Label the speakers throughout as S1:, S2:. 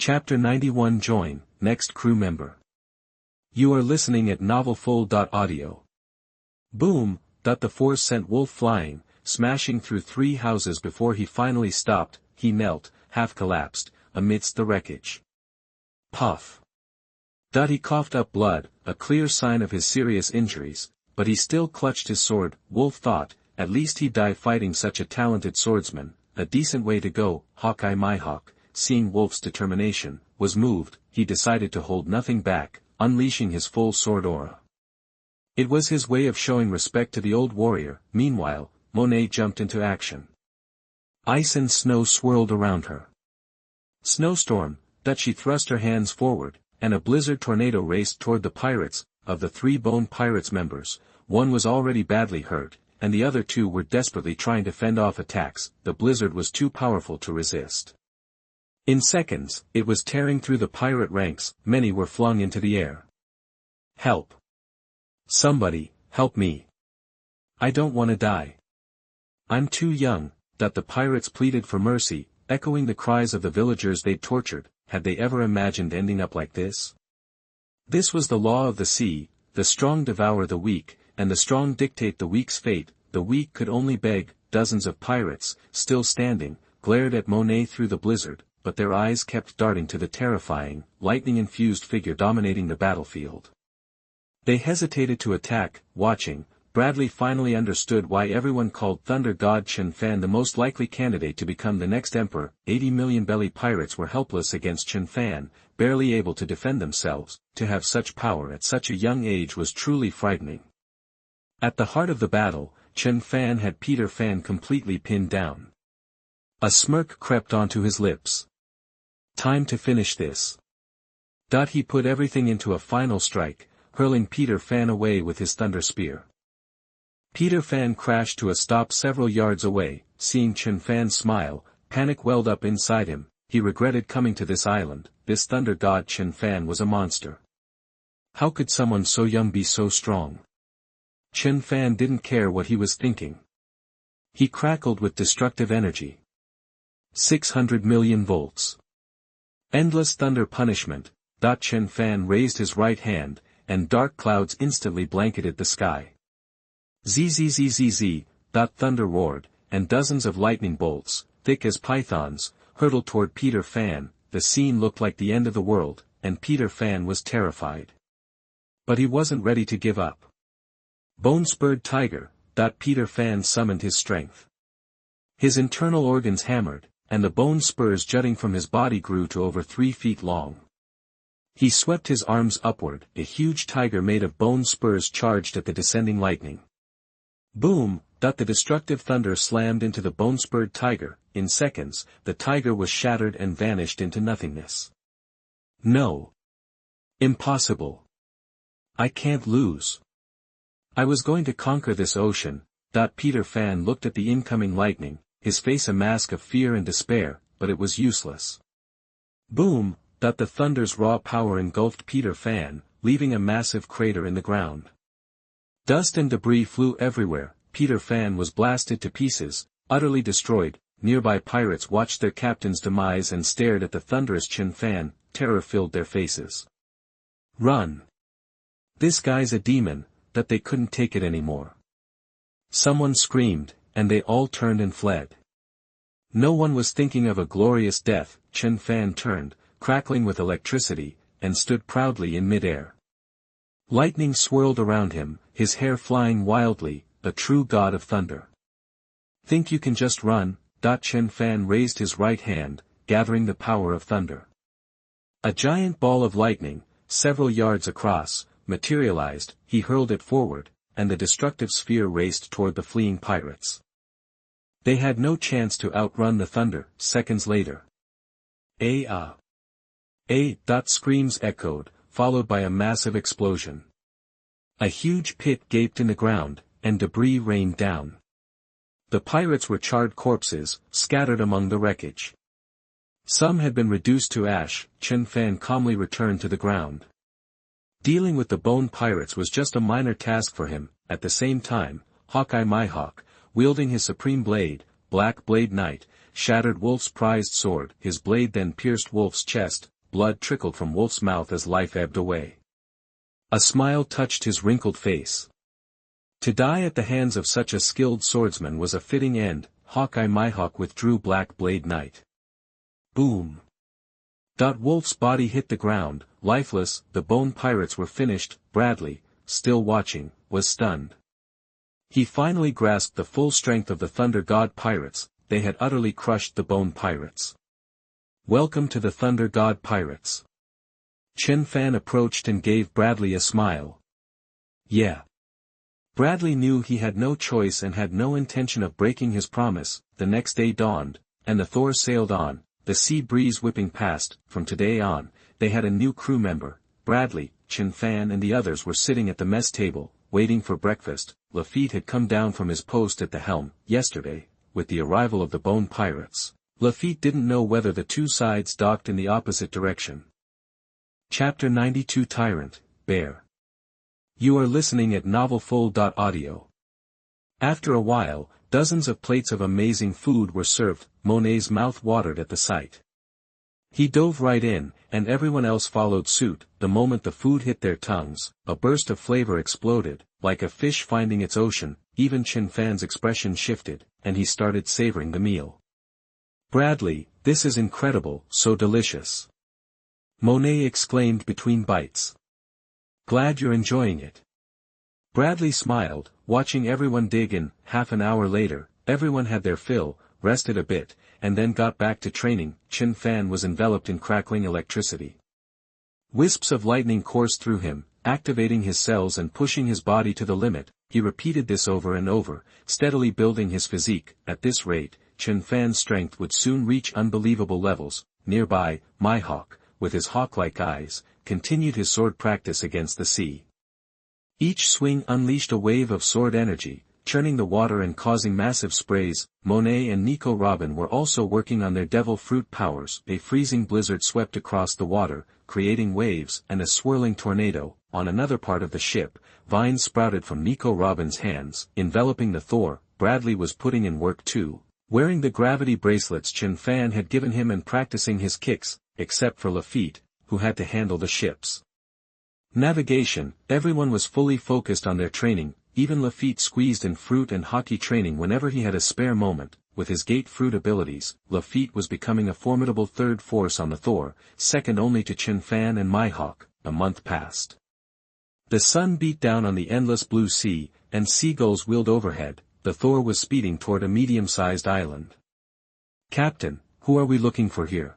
S1: Chapter 91 Join, next crew member. You are listening at novelfull.audio. Boom, the force sent Wolf flying, smashing through 3 houses before he finally stopped. He knelt, half collapsed, amidst the wreckage. Puff. He coughed up blood, a clear sign of his serious injuries, but he still clutched his sword. Wolf thought, at least he'd die fighting such a talented swordsman, a decent way to go. Hawkeye Mihawk, seeing Wolf's determination, was moved. He decided to hold nothing back, unleashing his full sword aura. It was his way of showing respect to the old warrior. Meanwhile, Monet jumped into action. Ice and snow swirled around her. Snowstorm, she thrust her hands forward, and a blizzard tornado raced toward the pirates. Of the 3 Bone Pirates members, one was already badly hurt, and the other 2 were desperately trying to fend off attacks. The blizzard was too powerful to resist. In seconds, it was tearing through the pirate ranks. Many were flung into the air. Help! Somebody, help me! I don't want to die. I'm too young. The pirates pleaded for mercy, echoing the cries of the villagers they'd tortured. Had they ever imagined ending up like this? This was the law of the sea: the strong devour the weak, and the strong dictate the weak's fate. The weak could only beg. Dozens of pirates, still standing, glared at Monet through the blizzard, but their eyes kept darting to the terrifying, lightning-infused figure dominating the battlefield. They hesitated to attack, watching. Bradley finally understood why everyone called Thunder God Chen Fan the most likely candidate to become the next emperor. 80 million belly pirates were helpless against Chen Fan, barely able to defend themselves. To have such power at such a young age was truly frightening. At the heart of the battle, Chen Fan had Peter Fan completely pinned down. A smirk crept onto his lips. Time to finish this. He put everything into a final strike, hurling Peter Fan away with his thunder spear. Peter Fan crashed to a stop several yards away. Seeing Chen Fan smile, panic welled up inside him. He regretted coming to this island. This thunder god Chen Fan was a monster. How could someone so young be so strong? Chen Fan didn't care what he was thinking. He crackled with destructive energy. 600 million volts. Endless thunder punishment. Chen Fan raised his right hand, and dark clouds instantly blanketed the sky. Zzzzz, thunder roared, and dozens of lightning bolts, thick as pythons, hurtled toward Peter Fan. The scene looked like the end of the world, and Peter Fan was terrified. But he wasn't ready to give up. Bone-spurred tiger. Peter Fan summoned his strength. His internal organs hammered, and the bone spurs jutting from his body grew to over 3 feet long. He swept his arms upward. A huge tiger made of bone spurs charged at the descending lightning. Boom! The destructive thunder slammed into the bone-spurred tiger. In seconds, the tiger was shattered and vanished into nothingness. No. Impossible. I can't lose. I was going to conquer this ocean. Peter Fan looked at the incoming lightning, his face a mask of fear and despair, but it was useless. Boom! The thunder's raw power engulfed Peter Fan, leaving a massive crater in the ground. Dust and debris flew everywhere. Peter Fan was blasted to pieces, utterly destroyed. Nearby pirates watched their captain's demise and stared at the thunderous Chen Fan. Terror filled their faces. Run! This guy's a demon. They couldn't take it anymore. Someone screamed, and they all turned and fled. No one was thinking of a glorious death. Chen Fan turned, crackling with electricity, and stood proudly in midair. Lightning swirled around him, his hair flying wildly, a true god of thunder. Think you can just run? Chen Fan raised his right hand, gathering the power of thunder. A giant ball of lightning, several yards across, materialized. He hurled it forward, and the destructive sphere raced toward the fleeing pirates. They had no chance to outrun the thunder. Seconds later. Screams echoed, followed by a massive explosion. A huge pit gaped in the ground, and debris rained down. The pirates were charred corpses, scattered among the wreckage. Some had been reduced to ash. Chen Fan calmly returned to the ground. Dealing with the bone pirates was just a minor task for him. At the same time, Hawkeye Mihawk, wielding his supreme blade, Black Blade Knight, shattered Wolf's prized sword. His blade then pierced Wolf's chest, blood trickled from Wolf's mouth as life ebbed away. A smile touched his wrinkled face. To die at the hands of such a skilled swordsman was a fitting end. Hawkeye Mihawk withdrew Black Blade Knight. Boom! Wolf's body hit the ground, lifeless. The bone pirates were finished. Bradley, still watching, was stunned. He finally grasped the full strength of the Thunder God pirates. They had utterly crushed the bone pirates. Welcome to the Thunder God pirates. Chen Fan approached and gave Bradley a smile. Yeah. Bradley knew he had no choice and had no intention of breaking his promise. The next day dawned, and the Thor sailed on, the sea breeze whipping past. From today on, they had a new crew member. Bradley, Chen Fan and the others were sitting at the mess table, waiting for breakfast. Lafitte had come down from his post at the helm. Yesterday, with the arrival of the bone pirates, Lafitte didn't know whether the two sides docked in the opposite direction. Chapter 92 Tyrant, Bear. You are listening at novelfull.audio. After a while, dozens of plates of amazing food were served. Monet's mouth watered at the sight. He dove right in, and everyone else followed suit. The moment the food hit their tongues, a burst of flavor exploded, like a fish finding its ocean. Even Chen Fan's expression shifted, and he started savoring the meal. Bradley, this is incredible, so delicious. Monet exclaimed between bites. Glad you're enjoying it. Bradley smiled, watching everyone dig in. Half an hour later, everyone had their fill, rested a bit, and then got back to training. Chen Fan was enveloped in crackling electricity. Wisps of lightning coursed through him, activating his cells and pushing his body to the limit. He repeated this over and over, steadily building his physique. At this rate, Chen Fan's strength would soon reach unbelievable levels. Nearby, Mihawk, with his hawk-like eyes, continued his sword practice against the sea. Each swing unleashed a wave of sword energy, churning the water and causing massive sprays. Monet and Nico Robin were also working on their devil fruit powers. A freezing blizzard swept across the water, creating waves and a swirling tornado. On another part of the ship, vines sprouted from Nico Robin's hands, enveloping the Thor. Bradley was putting in work too, wearing the gravity bracelets Chen Fan had given him and practicing his kicks, except for Lafitte, who had to handle the ships. Navigation, everyone was fully focused on their training. Even Lafitte squeezed in fruit and hockey training whenever he had a spare moment. With his gate fruit abilities, Lafitte was becoming a formidable third force on the Thor, second only to Chen Fan and Mihawk. A month passed. The sun beat down on the endless blue sea, and seagulls wheeled overhead. The Thor was speeding toward a medium-sized island. Captain, who are we looking for here?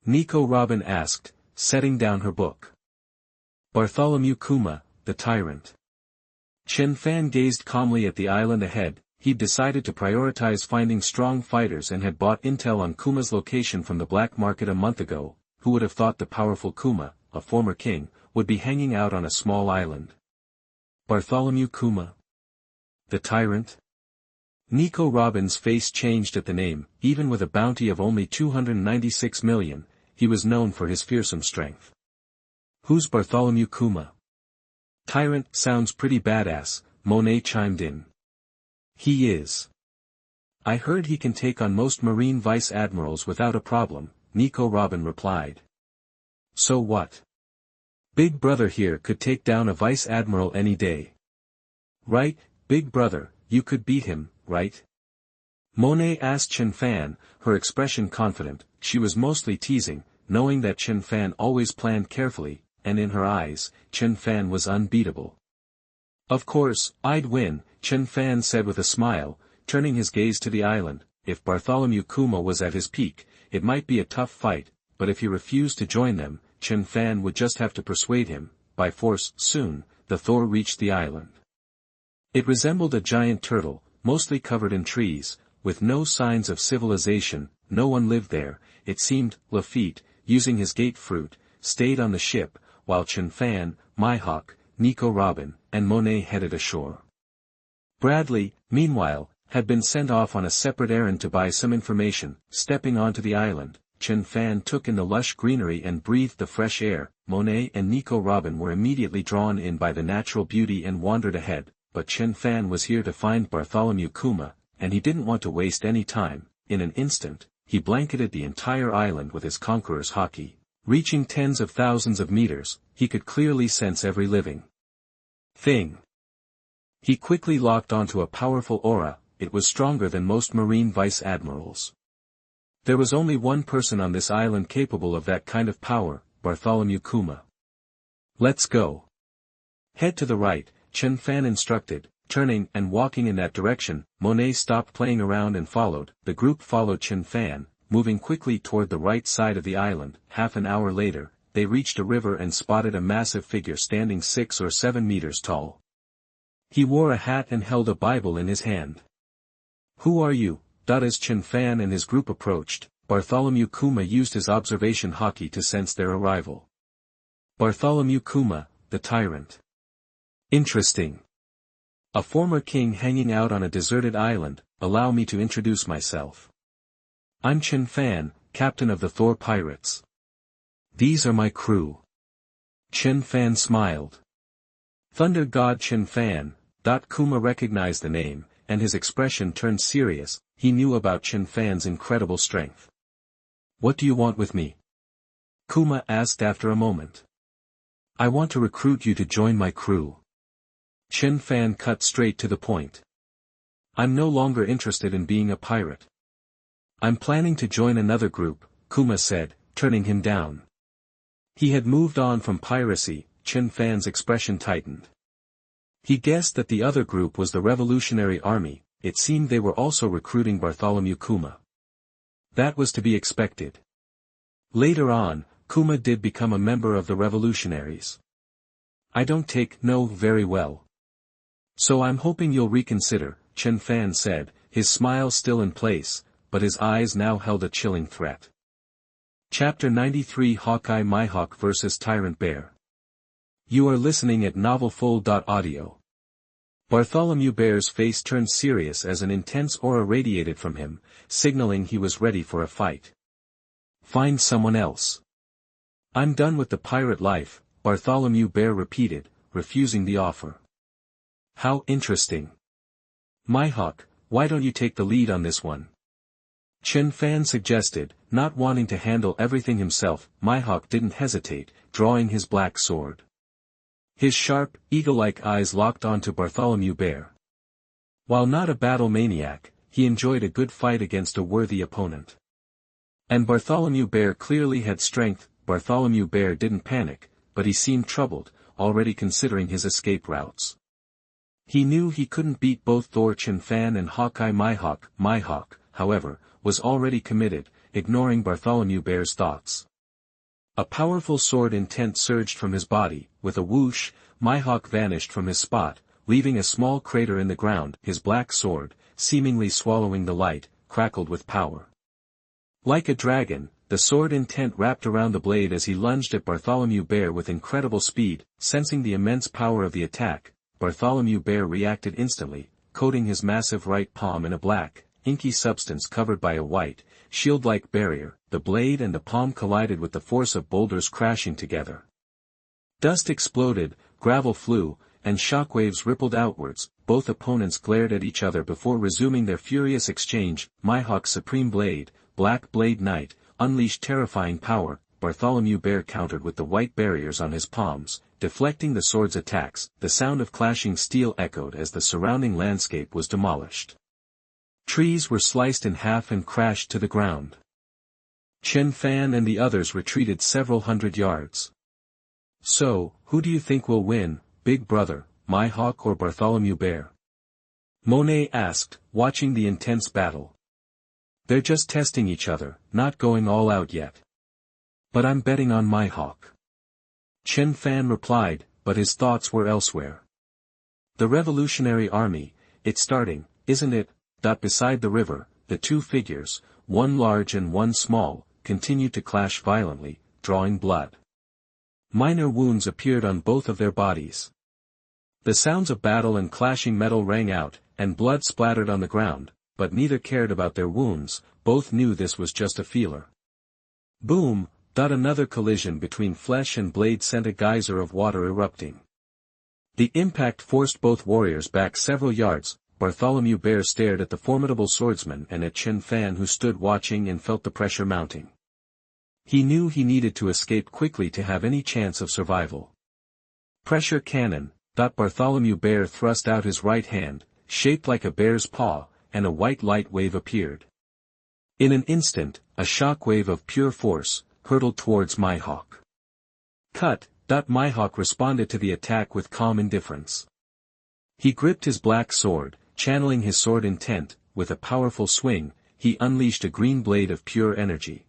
S1: Nico Robin asked, setting down her book. Bartholomew Kuma, the Tyrant. Chen Fan gazed calmly at the island ahead. He'd decided to prioritize finding strong fighters and had bought intel on Kuma's location from the black market a month ago. Who would have thought the powerful Kuma, a former king, would be hanging out on a small island? Bartholomew Kuma. The Tyrant? Nico Robin's face changed at the name. Even with a bounty of only 296 million, he was known for his fearsome strength. Who's Bartholomew Kuma? Tyrant sounds pretty badass, Monet chimed in. He is. I heard he can take on most marine vice admirals without a problem, Nico Robin replied. So what? Big Brother here could take down a vice admiral any day. Right, Big Brother, you could beat him, right? Monet asked Chen Fan, her expression confident. She was mostly teasing, knowing that Chen Fan always planned carefully, and in her eyes, Chen Fan was unbeatable. Of course, I'd win, Chen Fan said with a smile, turning his gaze to the island. If Bartholomew Kuma was at his peak, it might be a tough fight, but if he refused to join them, Chen Fan would just have to persuade him, by force. Soon, the Thor reached the island. It resembled a giant turtle, mostly covered in trees, with no signs of civilization. No one lived there, it seemed. Lafitte, using his gate fruit, stayed on the ship, while Chen Fan, Mihawk, Nico Robin, and Monet headed ashore. Bradley, meanwhile, had been sent off on a separate errand to buy some information. Stepping onto the island, Chen Fan took in the lush greenery and breathed the fresh air. Monet and Nico Robin were immediately drawn in by the natural beauty and wandered ahead, but Chen Fan was here to find Bartholomew Kuma, and he didn't want to waste any time. in an instant, he blanketed the entire island with his conqueror's Hawkeye. Reaching tens of thousands of meters, he could clearly sense every living thing. He quickly locked onto a powerful aura. It was stronger than most marine vice admirals. There was only one person on this island capable of that kind of power, Bartholomew Kuma. Let's go. Head to the right, Chen Fan instructed. Turning and walking in that direction, Monet stopped playing around and followed. The group followed Chen Fan, moving quickly toward the right side of the island. Half an hour later, they reached a river and spotted a massive figure standing 6 or 7 meters tall. He wore a hat and held a Bible in his hand. Who are you? As Chen Fan and his group approached, Bartholomew Kuma used his observation Hawkeye to sense their arrival. Bartholomew Kuma, the Tyrant. Interesting. A former king hanging out on a deserted island. Allow me to introduce myself. I'm Chen Fan, captain of the Thor pirates. These are my crew. Chen Fan smiled. Thunder God Chen Fan. Kuma recognized the name, and his expression turned serious. He knew about Chen Fan's incredible strength. What do you want with me? Kuma asked after a moment. I want to recruit you to join my crew. Chen Fan cut straight to the point. I'm no longer interested in being a pirate. I'm planning to join another group, Kuma said, turning him down. He had moved on from piracy. Chen Fan's expression tightened. He guessed that the other group was the Revolutionary Army. It seemed they were also recruiting Bartholomew Kuma. That was to be expected. Later on, Kuma did become a member of the revolutionaries. I don't take no very well. So I'm hoping you'll reconsider, Chen Fan said, his smile still in place, but his eyes now held a chilling threat. Chapter 93 Hawkeye Mihawk vs Tyrant Bear. You are listening at novelfull.audio. Bartholomew Bear's face turned serious as an intense aura radiated from him, signaling he was ready for a fight. Find someone else. I'm done with the pirate life, Bartholomew Bear repeated, refusing the offer. How interesting. Mihawk, why don't you take the lead on this one? Chen Fan suggested, not wanting to handle everything himself. Mihawk didn't hesitate, drawing his black sword. His sharp, eagle-like eyes locked onto Bartholomew Bear. While not a battle maniac, he enjoyed a good fight against a worthy opponent. And Bartholomew Bear clearly had strength. Bartholomew Bear didn't panic, but he seemed troubled, already considering his escape routes. He knew he couldn't beat both Thor Chen Fan and Hawkeye Mihawk. Mihawk, however, was already committed, ignoring Bartholomew Bear's thoughts. A powerful sword intent surged from his body. With a whoosh, Mihawk vanished from his spot, leaving a small crater in the ground. His black sword, seemingly swallowing the light, crackled with power. Like a dragon, the sword intent wrapped around the blade as he lunged at Bartholomew Bear with incredible speed. Sensing the immense power of the attack, Bartholomew Bear reacted instantly, coating his massive right palm in a black, inky substance covered by a white, shield-like barrier. The blade and the palm collided with the force of boulders crashing together. Dust exploded, gravel flew, and shockwaves rippled outwards. Both opponents glared at each other before resuming their furious exchange. Mihawk's supreme blade, Black Blade Knight, unleashed terrifying power. Bartholomew Bear countered with the white barriers on his palms, deflecting the sword's attacks. The sound of clashing steel echoed as the surrounding landscape was demolished. Trees were sliced in half and crashed to the ground. Chen Fan and the others retreated several hundred yards. So, who do you think will win, Big Brother, Mihawk or Bartholomew Bear? Monet asked, watching the intense battle. They're just testing each other, not going all out yet. But I'm betting on Mihawk. Chen Fan replied, but his thoughts were elsewhere. The Revolutionary Army, it's starting, isn't it? Beside the river, the two figures, one large and one small, continued to clash violently, drawing blood. Minor wounds appeared on both of their bodies. The sounds of battle and clashing metal rang out, and blood splattered on the ground, but neither cared about their wounds. Both knew this was just a feeler. Boom! Another collision between flesh and blade sent a geyser of water erupting. The impact forced both warriors back several yards. Bartholomew Bear stared at the formidable swordsman and at Chen Fan, who stood watching and felt the pressure mounting. He knew he needed to escape quickly to have any chance of survival. Pressure cannon. Bartholomew Bear thrust out his right hand, shaped like a bear's paw, and a white light wave appeared. In an instant, a shock wave of pure force hurtled towards Mihawk. Cut. Mihawk responded to the attack with calm indifference. He gripped his black sword, channeling his sword intent. With a powerful swing, he unleashed a green blade of pure energy.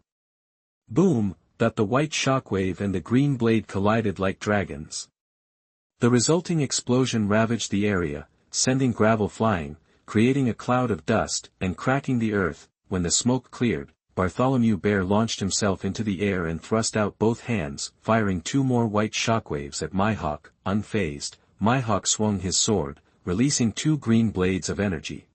S1: Boom! The white shockwave and the green blade collided like dragons. The resulting explosion ravaged the area, sending gravel flying, creating a cloud of dust, and cracking the earth. When the smoke cleared, Bartholomew Bear launched himself into the air and thrust out both hands, firing 2 more white shockwaves at Mihawk. Unfazed, Mihawk swung his sword, releasing 2 green blades of energy.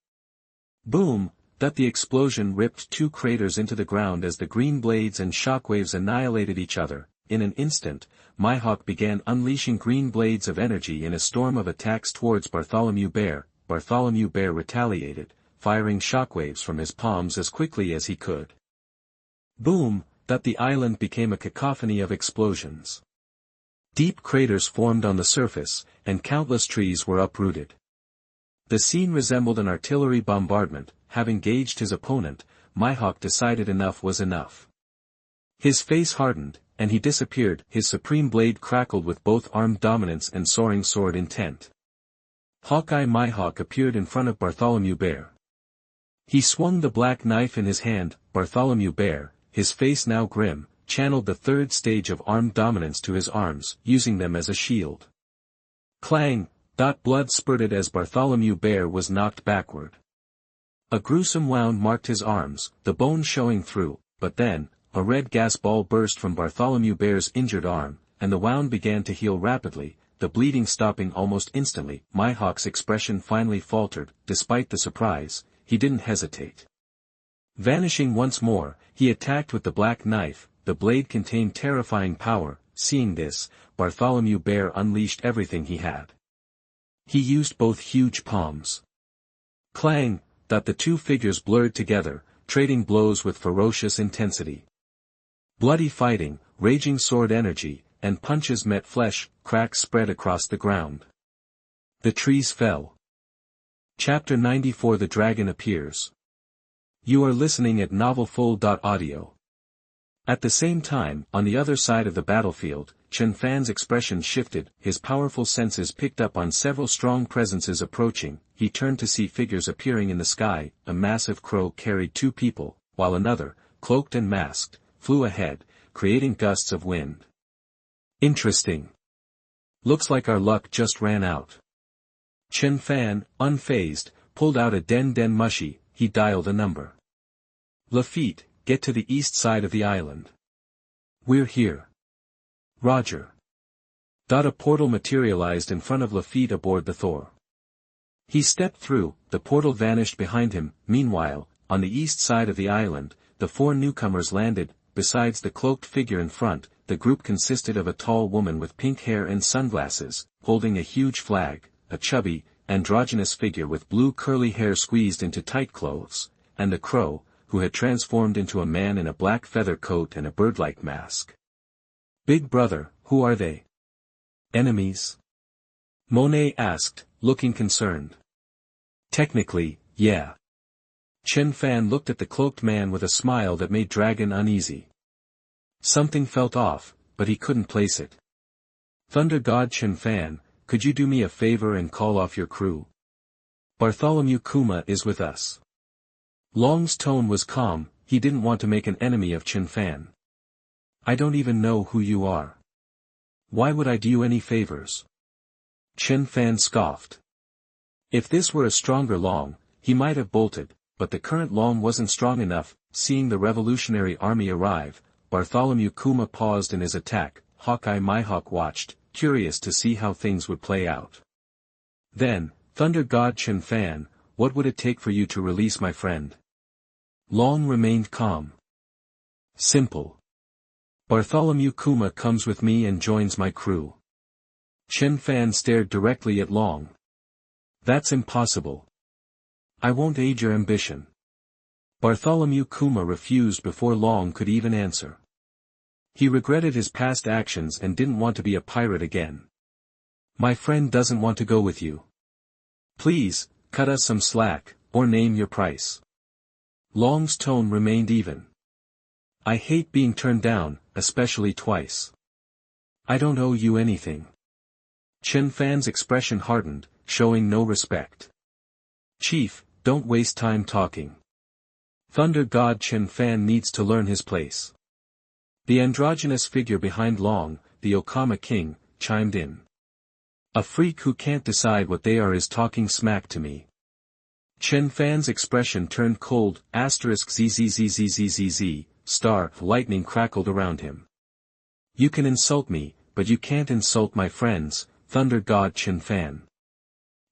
S1: Boom! The explosion ripped 2 craters into the ground as the green blades and shockwaves annihilated each other. In an instant, Mihawk began unleashing green blades of energy in a storm of attacks towards Bartholomew Bear. Bartholomew Bear retaliated, firing shockwaves from his palms as quickly as he could. Boom! The island became a cacophony of explosions. Deep craters formed on the surface, and countless trees were uprooted. The scene resembled an artillery bombardment. Having gauged his opponent, Mihawk decided enough was enough. His face hardened, and he disappeared. His supreme blade crackled with both armed dominance and soaring sword intent. Hawkeye Mihawk appeared in front of Bartholomew Bear. He swung the black knife in his hand. Bartholomew Bear, his face now grim, channeled the 3rd stage of armed dominance to his arms, using them as a shield. Clang! Blood spurted as Bartholomew Bear was knocked backward. A gruesome wound marked his arms, the bone showing through, but then, a red gas ball burst from Bartholomew Bear's injured arm, and the wound began to heal rapidly, the bleeding stopping almost instantly. Mihawk's expression finally faltered. Despite the surprise, he didn't hesitate. Vanishing once more, he attacked with the black knife. The blade contained terrifying power. Seeing this, Bartholomew Bear unleashed everything he had. He used both huge palms. Clang! The 2 figures blurred together, trading blows with ferocious intensity. Bloody fighting, raging sword energy, and punches met flesh. Cracks spread across the ground. The trees fell. Chapter 94. The Dragon Appears. You are listening at novelfull.audio. At the same time, on the other side of the battlefield, Chen Fan's expression shifted. His powerful senses picked up on several strong presences approaching. He turned to see figures appearing in the sky. A massive crow carried 2 people, while another, cloaked and masked, flew ahead, creating gusts of wind. Interesting. Looks like our luck just ran out. Chen Fan, unfazed, pulled out a den mushy. He dialed a number. Lafitte, get to the east side of the island. We're here. Roger. A portal materialized in front of Lafitte aboard the Thor. He stepped through. The portal vanished behind him. Meanwhile, on the east side of the island, the 4 newcomers landed. Besides the cloaked figure in front, the group consisted of a tall woman with pink hair and sunglasses, holding a huge flag, a chubby, androgynous figure with blue curly hair squeezed into tight clothes, and the crow, who had transformed into a man in a black feather coat and a bird-like mask. Big brother, who are they? Enemies? Monet asked, looking concerned. Technically, yeah. Chen Fan looked at the cloaked man with a smile that made Dragon uneasy. Something felt off, but he couldn't place it. Thunder God Chen Fan, could you do me a favor and call off your crew? Bartholomew Kuma is with us. Long's tone was calm. He didn't want to make an enemy of Chen Fan. I don't even know who you are. Why would I do you any favors? Chen Fan scoffed. If this were a stronger Long, he might have bolted, but the current Long wasn't strong enough. Seeing the revolutionary army arrive, Bartholomew Kuma paused in his attack. Hawkeye Mihawk watched, curious to see how things would play out. Then, Thunder God Chen Fan, what would it take for you to release my friend? Long remained calm. Simple. Bartholomew Kuma comes with me and joins my crew. Chen Fan stared directly at Long. That's impossible. I won't aid your ambition. Bartholomew Kuma refused before Long could even answer. He regretted his past actions and didn't want to be a pirate again. My friend doesn't want to go with you. Please, cut us some slack, or name your price. Long's tone remained even. I hate being turned down, especially twice. I don't owe you anything. Chen Fan's expression hardened, showing no respect. Chief, don't waste time talking. Thunder God Chen Fan needs to learn his place. The androgynous figure behind Long, the Okama King, chimed in. A freak who can't decide what they are is talking smack to me. Chen Fan's expression turned cold, *ZZZZZZZ, star, lightning crackled around him. You can insult me, but you can't insult my friends, Thunder God Chen Fan.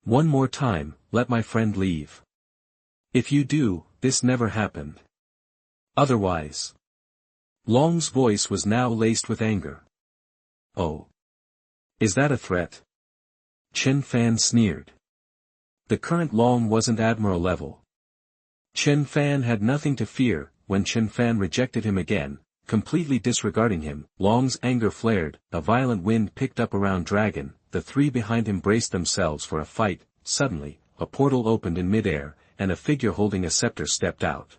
S1: One more time, let my friend leave. If you do, this never happened. Otherwise. Long's voice was now laced with anger. Oh. Is that a threat? Chen Fan sneered. The current Long wasn't admiral level. Chen Fan had nothing to fear. When Chen Fan rejected him again, completely disregarding him, Long's anger flared, a violent wind picked up around Dragon, the three behind him braced themselves for a fight. Suddenly, a portal opened in midair, and a figure holding a scepter stepped out.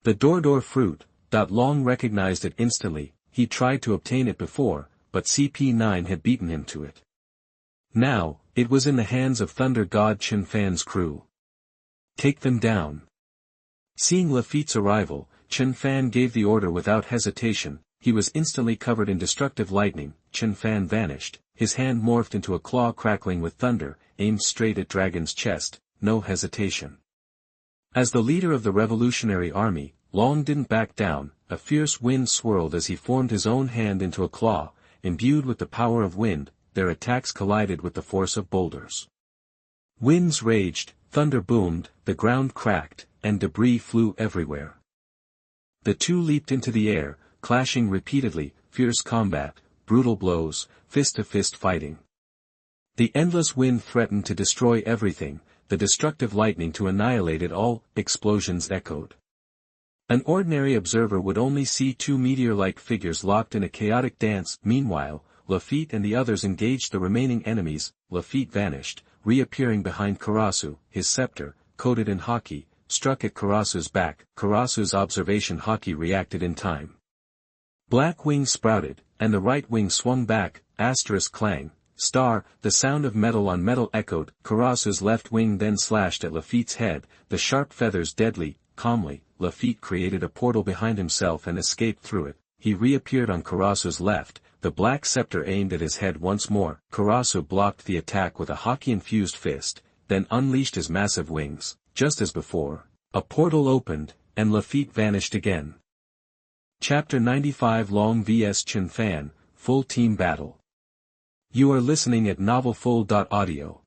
S1: The Dordor fruit. Long recognized it instantly. He tried to obtain it before, but CP9 had beaten him to it. Now, it was in the hands of Thunder God Chen Fan's crew. Take them down. Seeing Lafitte's arrival, Chen Fan gave the order without hesitation. He was instantly covered in destructive lightning. Chen Fan vanished, his hand morphed into a claw crackling with thunder, aimed straight at Dragon's chest, no hesitation. As the leader of the revolutionary army, Long didn't back down. A fierce wind swirled as he formed his own hand into a claw. Imbued with the power of wind, their attacks collided with the force of boulders. Winds raged, thunder boomed, the ground cracked, and debris flew everywhere. The two leaped into the air, clashing repeatedly, fierce combat, brutal blows, fist-to-fist fighting. The endless wind threatened to destroy everything, the destructive lightning to annihilate it all. Explosions echoed. An ordinary observer would only see two meteor-like figures locked in a chaotic dance. Meanwhile, Lafitte and the others engaged the remaining enemies. Lafitte vanished, reappearing behind Karasu, his scepter, coated in haki, struck at Karasu's back. Karasu's observation haki reacted in time. Black wings sprouted, and the right wing swung back. Clang, star, the sound of metal on metal echoed. Karasu's left wing then slashed at Lafitte's head, the sharp feathers deadly. Calmly, Lafitte created a portal behind himself and escaped through it. He reappeared on Karasu's left, the black scepter aimed at his head once more. Karasu blocked the attack with a haki-infused fist, then unleashed his massive wings. Just as before, a portal opened, and Lafitte vanished again. Chapter 95 Long VS Chen Fan, Full Team Battle. You are listening at novelfull.audio.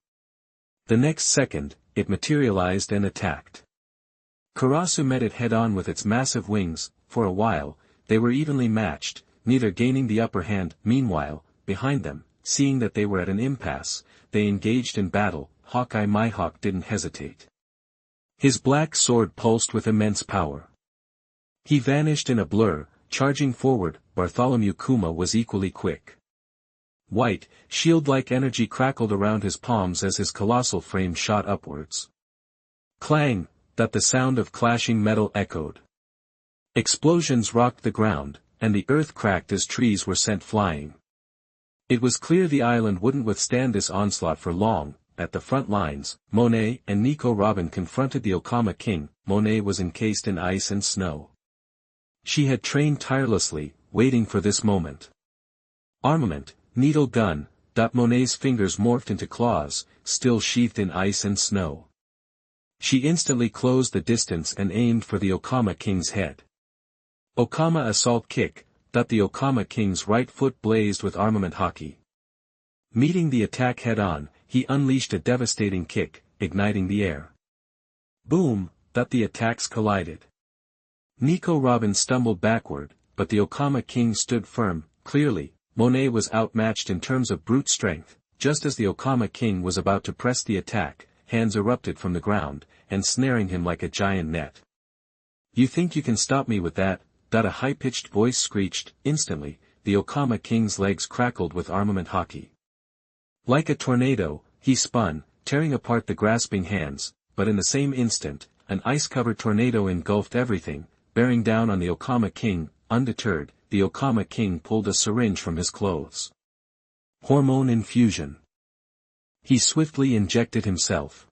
S1: The next second, it materialized and attacked. Karasu met it head-on with its massive wings. For a while, they were evenly matched, neither gaining the upper hand. Meanwhile, behind them, seeing that they were at an impasse, they engaged in battle. Hawkeye Mihawk didn't hesitate. His black sword pulsed with immense power. He vanished in a blur, charging forward. Bartholomew Kuma was equally quick. White, shield-like energy crackled around his palms as his colossal frame shot upwards. Clang! That the sound of clashing metal echoed. Explosions rocked the ground, and the earth cracked as trees were sent flying. It was clear the island wouldn't withstand this onslaught for long. At the front lines, Monet and Nico Robin confronted the Okama King. Monet was encased in ice and snow. She had trained tirelessly, waiting for this moment. Armament, needle gun. Monet's fingers morphed into claws, still sheathed in ice and snow. She instantly closed the distance and aimed for the Okama King's head. Okama assault kick. The Okama King's right foot blazed with armament haki. Meeting the attack head-on, he unleashed a devastating kick, igniting the air. Boom! The attacks collided. Nico Robin stumbled backward, but the Okama King stood firm. Clearly, Monet was outmatched in terms of brute strength. Just as the Okama King was about to press the attack, hands erupted from the ground, ensnaring him like a giant net. "You think you can stop me with that?" A high-pitched voice screeched. Instantly, the Okama King's legs crackled with armament hockey. Like a tornado, he spun, tearing apart the grasping hands, but in the same instant, an ice-covered tornado engulfed everything, bearing down on the Okama King. Undeterred, the Okama King pulled a syringe from his clothes. Hormone infusion. He swiftly injected himself.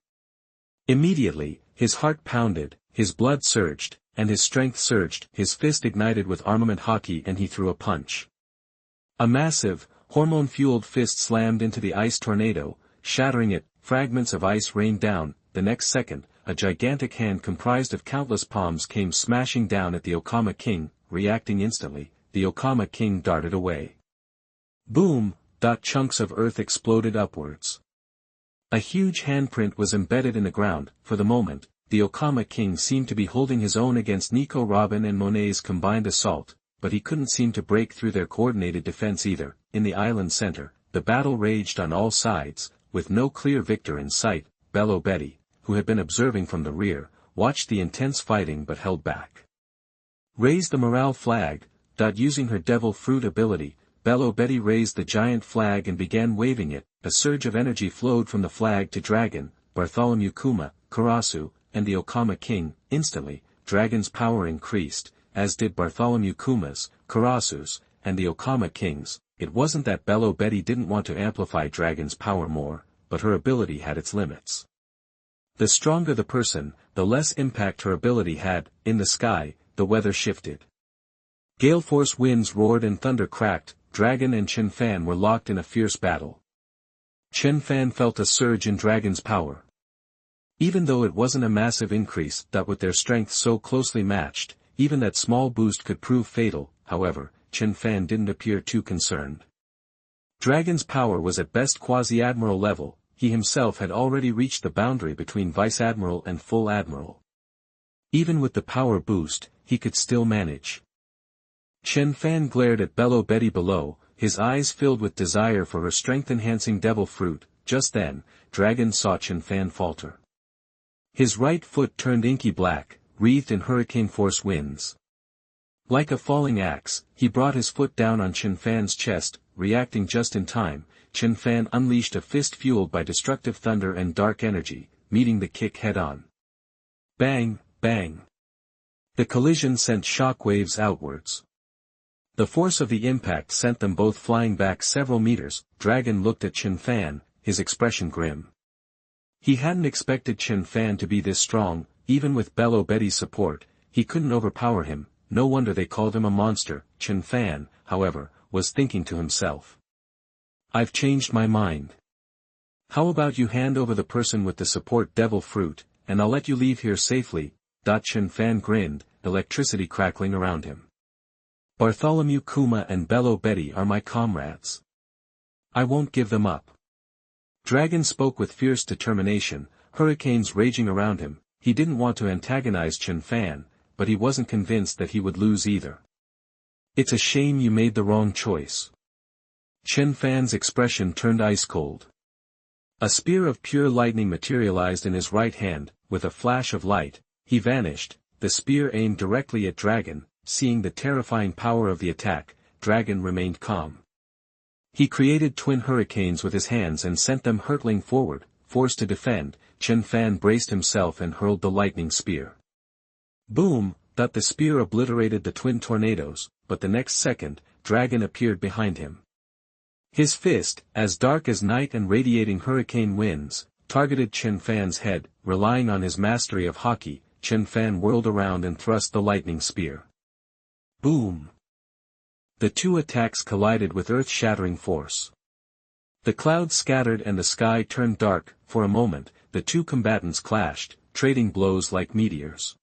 S1: Immediately, his heart pounded, his blood surged, and his strength surged. His fist ignited with armament hockey and he threw a punch. A massive, hormone-fueled fist slammed into the ice tornado, shattering it. Fragments of ice rained down. The next second, a gigantic hand comprised of countless palms came smashing down at the Okama King. Reacting instantly, the Okama King darted away. Boom! Chunks of earth exploded upwards. A huge handprint was embedded in the ground. For the moment, the Okama King seemed to be holding his own against Nico Robin and Monet's combined assault, but he couldn't seem to break through their coordinated defense either. In the island center, the battle raged on all sides, with no clear victor in sight. Bello Betty, who had been observing from the rear, watched the intense fighting but held back. Raise the morale flag. Using her devil fruit ability, Bello Betty raised the giant flag and began waving it. A surge of energy flowed from the flag to Dragon, Bartholomew Kuma, Karasu, and the Okama King. Instantly, Dragon's power increased, as did Bartholomew Kuma's, Karasu's, and the Okama King's. It wasn't that Bello Betty didn't want to amplify Dragon's power more, but her ability had its limits. The stronger the person, the less impact her ability had. In the sky, the weather shifted. Gale force winds roared and thunder cracked. Dragon and Chen Fan were locked in a fierce battle. Chen Fan felt a surge in Dragon's power. Even though it wasn't a massive increase, with their strength so closely matched, even that small boost could prove fatal. However, Chen Fan didn't appear too concerned. Dragon's power was at best quasi-admiral level. He himself had already reached the boundary between vice-admiral and full admiral. Even with the power boost, he could still manage. Chen Fan glared at Bello Betty below, his eyes filled with desire for her strength-enhancing devil fruit. Just then, Dragon saw Chen Fan falter. His right foot turned inky black, wreathed in hurricane force winds. Like a falling axe, he brought his foot down on Chen Fan's chest. Reacting just in time, Chen Fan unleashed a fist fueled by destructive thunder and dark energy, meeting the kick head-on. Bang, bang. The collision sent shock waves outwards. The force of the impact sent them both flying back several meters. Dragon looked at Chen Fan, his expression grim. He hadn't expected Chen Fan to be this strong. Even with Bello Betty's support, he couldn't overpower him. No wonder they called him a monster. Chen Fan, however, was thinking to himself. I've changed my mind. How about you hand over the person with the support devil fruit, and I'll let you leave here safely. Chen Fan grinned, electricity crackling around him. Bartholomew Kuma and Bello Betty are my comrades. I won't give them up. Dragon spoke with fierce determination, hurricanes raging around him. He didn't want to antagonize Chen Fan, but he wasn't convinced that he would lose either. It's a shame you made the wrong choice. Chen Fan's expression turned ice-cold. A spear of pure lightning materialized in his right hand. With a flash of light, he vanished. The spear aimed directly at Dragon. Seeing the terrifying power of the attack, Dragon remained calm. He created twin hurricanes with his hands and sent them hurtling forward. Forced to defend, Chen Fan braced himself and hurled the lightning spear. Boom! The spear obliterated the twin tornadoes, but the next second, Dragon appeared behind him. His fist, as dark as night and radiating hurricane winds, targeted Chen Fan's head. Relying on his mastery of hockey, Chen Fan whirled around and thrust the lightning spear. Boom! The two attacks collided with earth-shattering force. The clouds scattered and the sky turned dark. For a moment, the two combatants clashed, trading blows like meteors.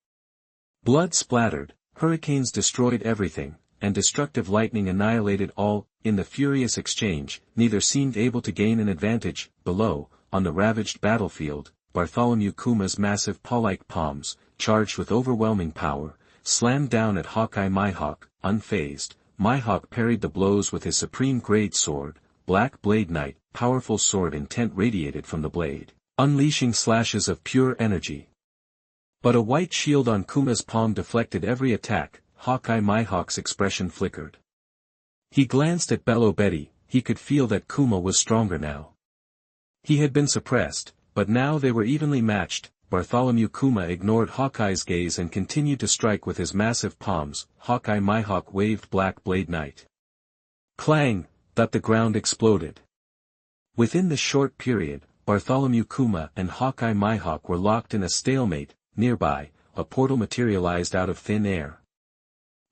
S1: Blood splattered, hurricanes destroyed everything, and destructive lightning annihilated all. In the furious exchange, neither seemed able to gain an advantage. Below, on the ravaged battlefield, Bartholomew Kuma's massive paw-like palms, charged with overwhelming power, slammed down at Hawkeye Mihawk. Unfazed, Mihawk parried the blows with his supreme grade sword, Black Blade Knight. Powerful sword intent radiated from the blade. unleashing slashes of pure energy. But a white shield on Kuma's palm deflected every attack. Hawkeye Mihawk's expression flickered. He glanced at Bello Betty. He could feel that Kuma was stronger now. He had been suppressed, but now they were evenly matched. Bartholomew Kuma ignored Hawkeye's gaze and continued to strike with his massive palms. Hawkeye Mihawk waved Black Blade Knight. Clang! That the ground exploded. Within the short period, Bartholomew Kuma and Hawkeye Mihawk were locked in a stalemate. Nearby, a portal materialized out of thin air.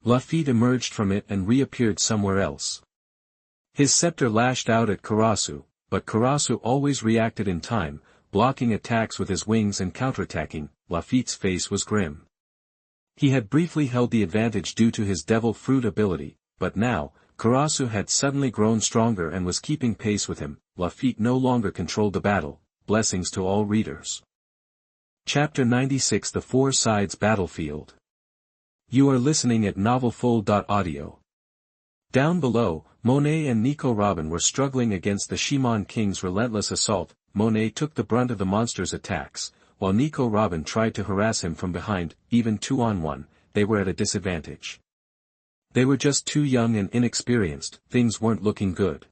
S1: Lafitte emerged from it and reappeared somewhere else. His scepter lashed out at Karasu, but Karasu always reacted in time, blocking attacks with his wings and counterattacking. Lafitte's face was grim. He had briefly held the advantage due to his devil fruit ability, but now, Karasu had suddenly grown stronger and was keeping pace with him. Lafitte no longer controlled the battle. Blessings to all readers. Chapter 96 The Four Sides Battlefield. You are listening at novelfull.audio. Down below, Monet and Nico Robin were struggling against the Shimon King's relentless assault. Monet took the brunt of the monster's attacks, while Nico Robin tried to harass him from behind. Even 2-on-1, they were at a disadvantage. They were just too young and inexperienced. Things weren't looking good.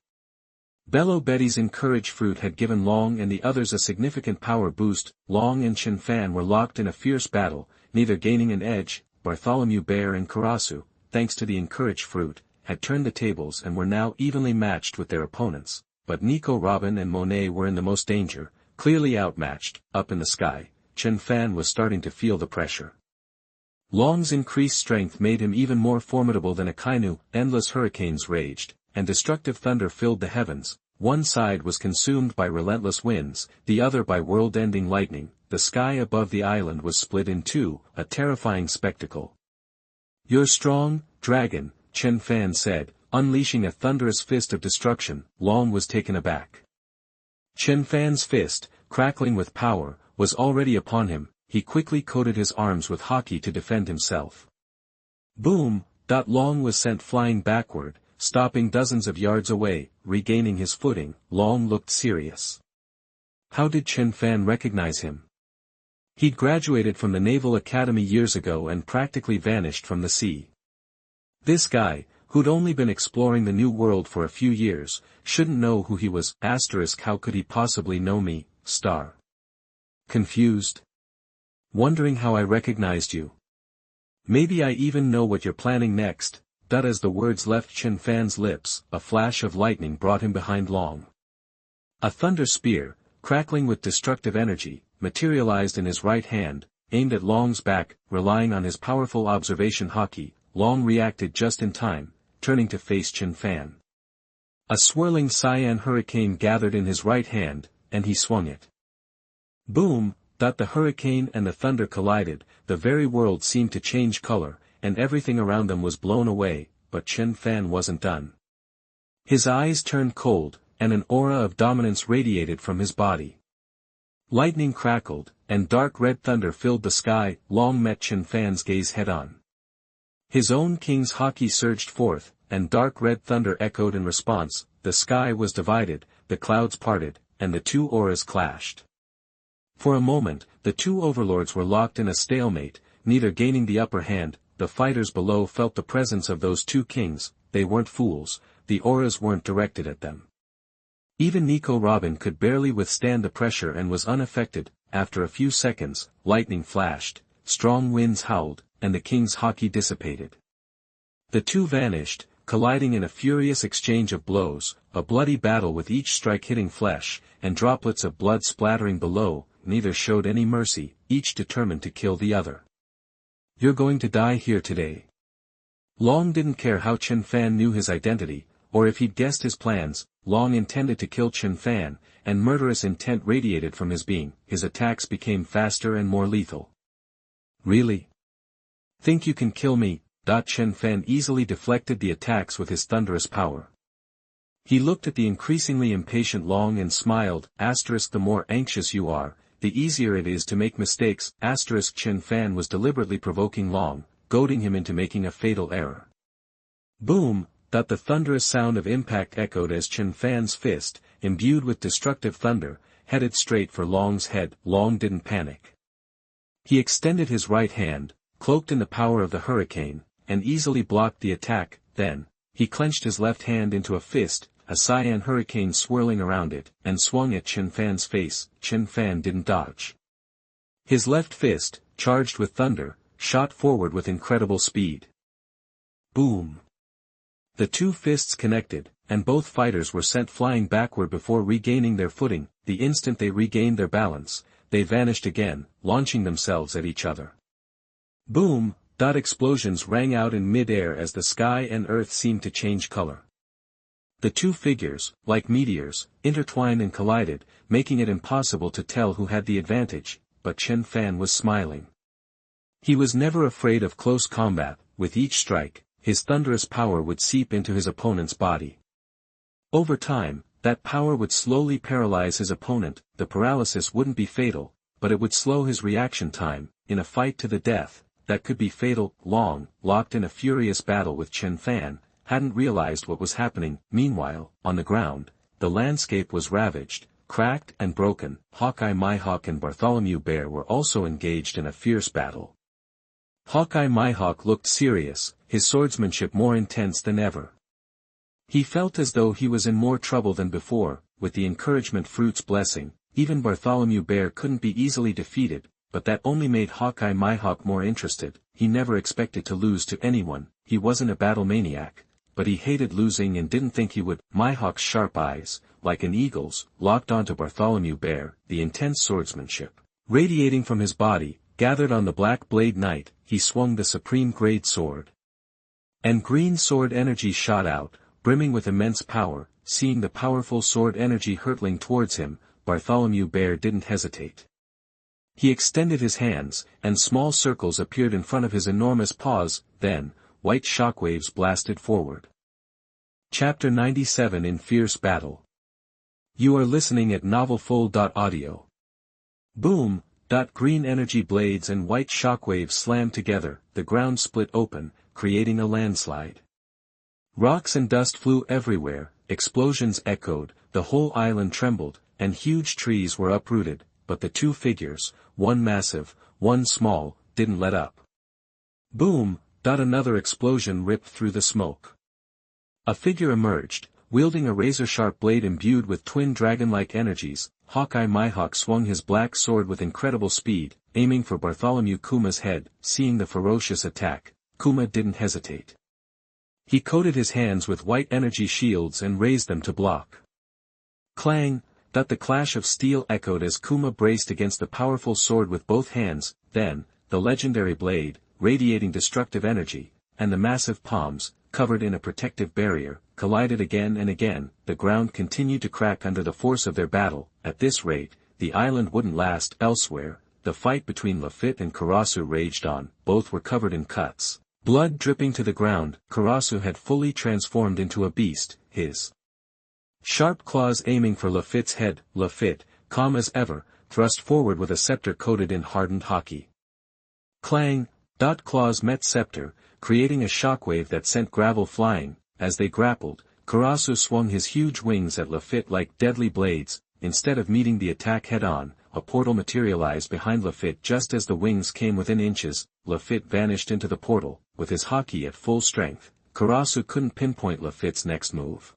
S1: Bello Betty's Encourage Fruit had given Long and the others a significant power boost. Long and Chen Fan were locked in a fierce battle, neither gaining an edge. Bartholomew Bear and Karasu, thanks to the Encourage Fruit, had turned the tables and were now evenly matched with their opponents, but Nico Robin and Monet were in the most danger, clearly outmatched. Up in the sky, Chen Fan was starting to feel the pressure. Long's increased strength made him even more formidable than a Kainu. Endless hurricanes raged, and destructive thunder filled the heavens. One side was consumed by relentless winds, the other by world-ending lightning. The sky above the island was split in two, a terrifying spectacle. You're strong, dragon, Chen Fan said, unleashing a thunderous fist of destruction. Long was taken aback. Chen Fan's fist, crackling with power, was already upon him. He quickly coated his arms with Hawkeye to defend himself. Boom! Long was sent flying backward, stopping dozens of yards away. Regaining his footing, Long looked serious. How did Chen Fan recognize him? He'd graduated from the Naval Academy years ago and practically vanished from the sea. This guy, who'd only been exploring the new world for a few years, shouldn't know who he was. How could he possibly know me? Confused? Wondering how I recognized you. Maybe I even know what you're planning next. As the words left Chen Fan's lips, a flash of lightning brought him behind Long. A thunder spear, crackling with destructive energy, materialized in his right hand, aimed at Long's back. Relying on his powerful observation Hawkeye, Long reacted just in time, turning to face Chen Fan. A swirling cyan hurricane gathered in his right hand, and he swung it. Boom! The hurricane and the thunder collided. The very world seemed to change color, and everything around them was blown away. But Chen Fan wasn't done. His eyes turned cold, and an aura of dominance radiated from his body. Lightning crackled, and dark red thunder filled the sky. Long met Chen Fan's gaze head-on. His own king's Hawkeye surged forth, and dark red thunder echoed in response. The sky was divided, the clouds parted, and the two auras clashed. For a moment, the two overlords were locked in a stalemate, neither gaining the upper hand. The fighters below felt the presence of those two kings. They weren't fools, the auras weren't directed at them. Even Nico Robin could barely withstand the pressure and was unaffected. After a few seconds, lightning flashed, strong winds howled, and the king's Hawkeye dissipated. The two vanished, colliding in a furious exchange of blows, a bloody battle with each strike hitting flesh, and droplets of blood splattering below. Neither showed any mercy, each determined to kill the other. You're going to die here today. Long didn't care how Chen Fan knew his identity, or if he'd guessed his plans. Long intended to kill Chen Fan, and murderous intent radiated from his being. His attacks became faster and more lethal. Really? Think you can kill me? Chen Fan easily deflected the attacks with his thunderous power. He looked at the increasingly impatient Long and smiled. The more anxious you are, the easier it is to make mistakes. Chen Fan was deliberately provoking Long, goading him into making a fatal error. Boom! The thunderous sound of impact echoed as Chen Fan's fist, imbued with destructive thunder, headed straight for Long's head. Long didn't panic. He extended his right hand, cloaked in the power of the hurricane, and easily blocked the attack. Then, he clenched his left hand into a fist, a cyan hurricane swirling around it, and swung at Chen Fan's face. Chen Fan didn't dodge. His left fist, charged with thunder, shot forward with incredible speed. Boom! The two fists connected, and both fighters were sent flying backward before regaining their footing. The instant they regained their balance, they vanished again, launching themselves at each other. Boom! Explosions rang out in mid-air as the sky and earth seemed to change color. The two figures, like meteors, intertwined and collided, making it impossible to tell who had the advantage, but Chen Fan was smiling. He was never afraid of close combat. With each strike, his thunderous power would seep into his opponent's body. Over time, that power would slowly paralyze his opponent. The paralysis wouldn't be fatal, but it would slow his reaction time. In a fight to the death, that could be fatal. Long, locked in a furious battle with Chen Fan, hadn't realized what was happening. Meanwhile, on the ground, the landscape was ravaged, cracked and broken. Hawkeye, Mihawk and Bartholomew Bear were also engaged in a fierce battle. Hawkeye Mihawk looked serious, his swordsmanship more intense than ever. He felt as though he was in more trouble than before. With the encouragement fruit's blessing, even Bartholomew Bear couldn't be easily defeated, but that only made Hawkeye Mihawk more interested. He never expected to lose to anyone. He wasn't a battle maniac, but he hated losing and didn't think he would. Mihawk's sharp eyes, like an eagle's, locked onto Bartholomew Bear. The intense swordsmanship, radiating from his body, gathered on the Black Blade Knight. He swung the supreme grade sword. And green sword energy shot out, brimming with immense power. Seeing the powerful sword energy hurtling towards him, Bartholomew Bear didn't hesitate. He extended his hands, and small circles appeared in front of his enormous paws. Then, white shockwaves blasted forward. Chapter 97 In Fierce Battle. You are listening at novelfull.audio. Boom! Green energy blades and white shockwaves slammed together. The ground split open, creating a landslide. Rocks and dust flew everywhere, explosions echoed, the whole island trembled, and huge trees were uprooted, but the two figures, one massive, one small, didn't let up. Boom! Another explosion ripped through the smoke. A figure emerged, wielding a razor-sharp blade imbued with twin dragon-like energies. Hawkeye Mihawk swung his black sword with incredible speed, aiming for Bartholomew Kuma's head. Seeing the ferocious attack, Kuma didn't hesitate. He coated his hands with white energy shields and raised them to block. Clang! The clash of steel echoed as Kuma braced against the powerful sword with both hands. Then, the legendary blade, radiating destructive energy, and the massive palms, covered in a protective barrier, collided again and again. The ground continued to crack under the force of their battle. At this rate, the island wouldn't last. Elsewhere, the fight between Lafitte and Karasu raged on. Both were covered in cuts, blood dripping to the ground. Karasu had fully transformed into a beast, his sharp claws aiming for Lafitte's head. Lafitte, calm as ever, thrust forward with a scepter coated in hardened hockey. Clang! Claws met scepter, creating a shockwave that sent gravel flying. As they grappled, Karasu swung his huge wings at Lafitte like deadly blades. Instead of meeting the attack head-on, a portal materialized behind Lafitte just as the wings came within inches. Lafitte vanished into the portal. With his hockey at full strength, Karasu couldn't pinpoint Lafitte's next move.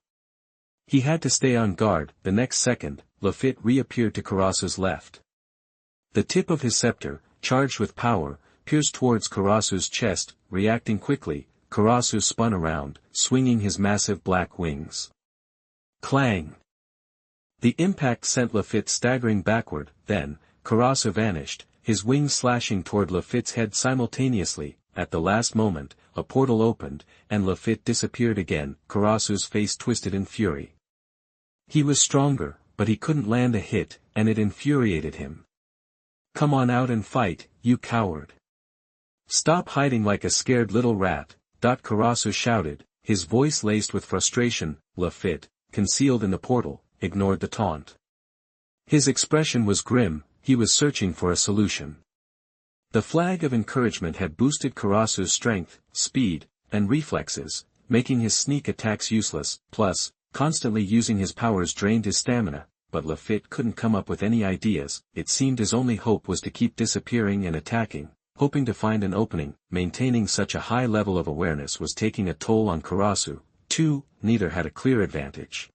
S1: He had to stay on guard. The next second, Lafitte reappeared to Karasu's left. The tip of his scepter, charged with power, pierced towards Karasu's chest. Reacting quickly, Karasu spun around, swinging his massive black wings. Clang! The impact sent Lafitte staggering backward. Then, Karasu vanished, his wings slashing toward Lafitte's head simultaneously. At the last moment, a portal opened, and Lafitte disappeared again. Karasu's face twisted in fury. He was stronger, but he couldn't land a hit, and it infuriated him. Come on out and fight, you coward! Stop hiding like a scared little rat, Karasu shouted, his voice laced with frustration. Lafitte, concealed in the portal, ignored the taunt. His expression was grim. He was searching for a solution. The flag of encouragement had boosted Karasu's strength, speed, and reflexes, making his sneak attacks useless. Plus, constantly using his powers drained his stamina. but Lafitte couldn't come up with any ideas. It seemed his only hope was to keep disappearing and attacking, hoping to find an opening. Maintaining such a high level of awareness was taking a toll on Karasu, too. Neither had a clear advantage.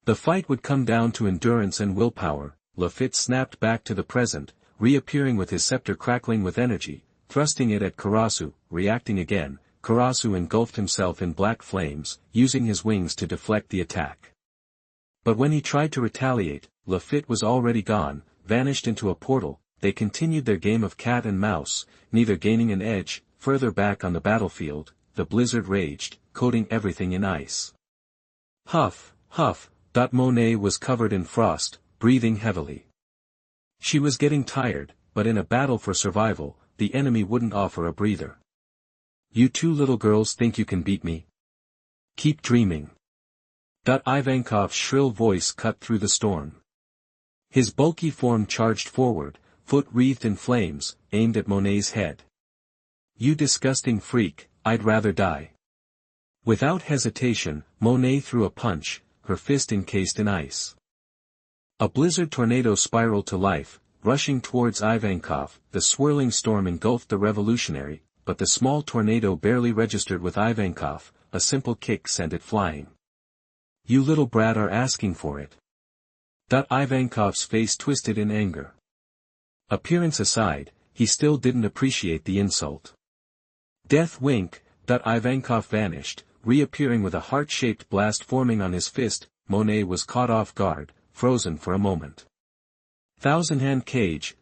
S1: The fight would come down to endurance and willpower. Lafitte snapped back to the present, reappearing with his scepter crackling with energy, thrusting it at Karasu. Reacting again, Karasu engulfed himself in black flames, using his wings to deflect the attack. But when he tried to retaliate, Lafitte was already gone, vanished into a portal. They continued their game of cat and mouse, neither gaining an edge. Further back on the battlefield, the blizzard raged, coating everything in ice. Huff, huff. Monet was covered in frost, breathing heavily. She was getting tired, but in a battle for survival, the enemy wouldn't offer a breather. You two little girls think you can beat me? Keep dreaming. Ivankov's shrill voice cut through the storm. His bulky form charged forward, foot wreathed in flames, aimed at Monet's head. You disgusting freak, I'd rather die. Without hesitation, Monet threw a punch, her fist encased in ice. A blizzard tornado spiraled to life, rushing towards Ivankov. The swirling storm engulfed the revolutionary, but the small tornado barely registered with Ivankov. A simple kick sent it flying. You little brat are asking for it. Ivankov's face twisted in anger. Appearance aside, he still didn't appreciate the insult. Death wink. Ivankov vanished, reappearing with a heart-shaped blast forming on his fist. Monet was caught off guard, frozen for a moment. Thousand-hand cage.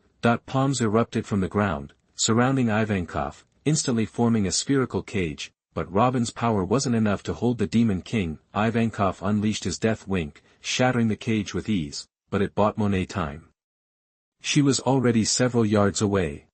S1: Palms erupted from the ground, surrounding Ivankov, instantly forming a spherical cage, but Robin's power wasn't enough to hold the Demon King. Ivankov unleashed his death wink, shattering the cage with ease, but it bought Monet time. She was already several yards away.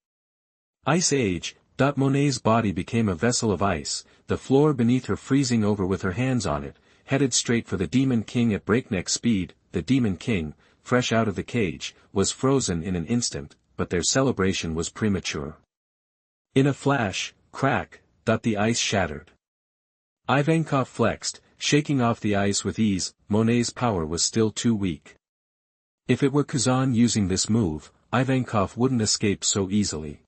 S1: Ice Age. Monet's body became a vessel of ice, the floor beneath her freezing over with her hands on it, headed straight for the Demon King at breakneck speed. The Demon King, fresh out of the cage, was frozen in an instant, but their celebration was premature. In a flash, crack, the ice shattered. Ivankov flexed, shaking off the ice with ease. Monet's power was still too weak. If it were Kazan using this move, Ivankov wouldn't escape so easily.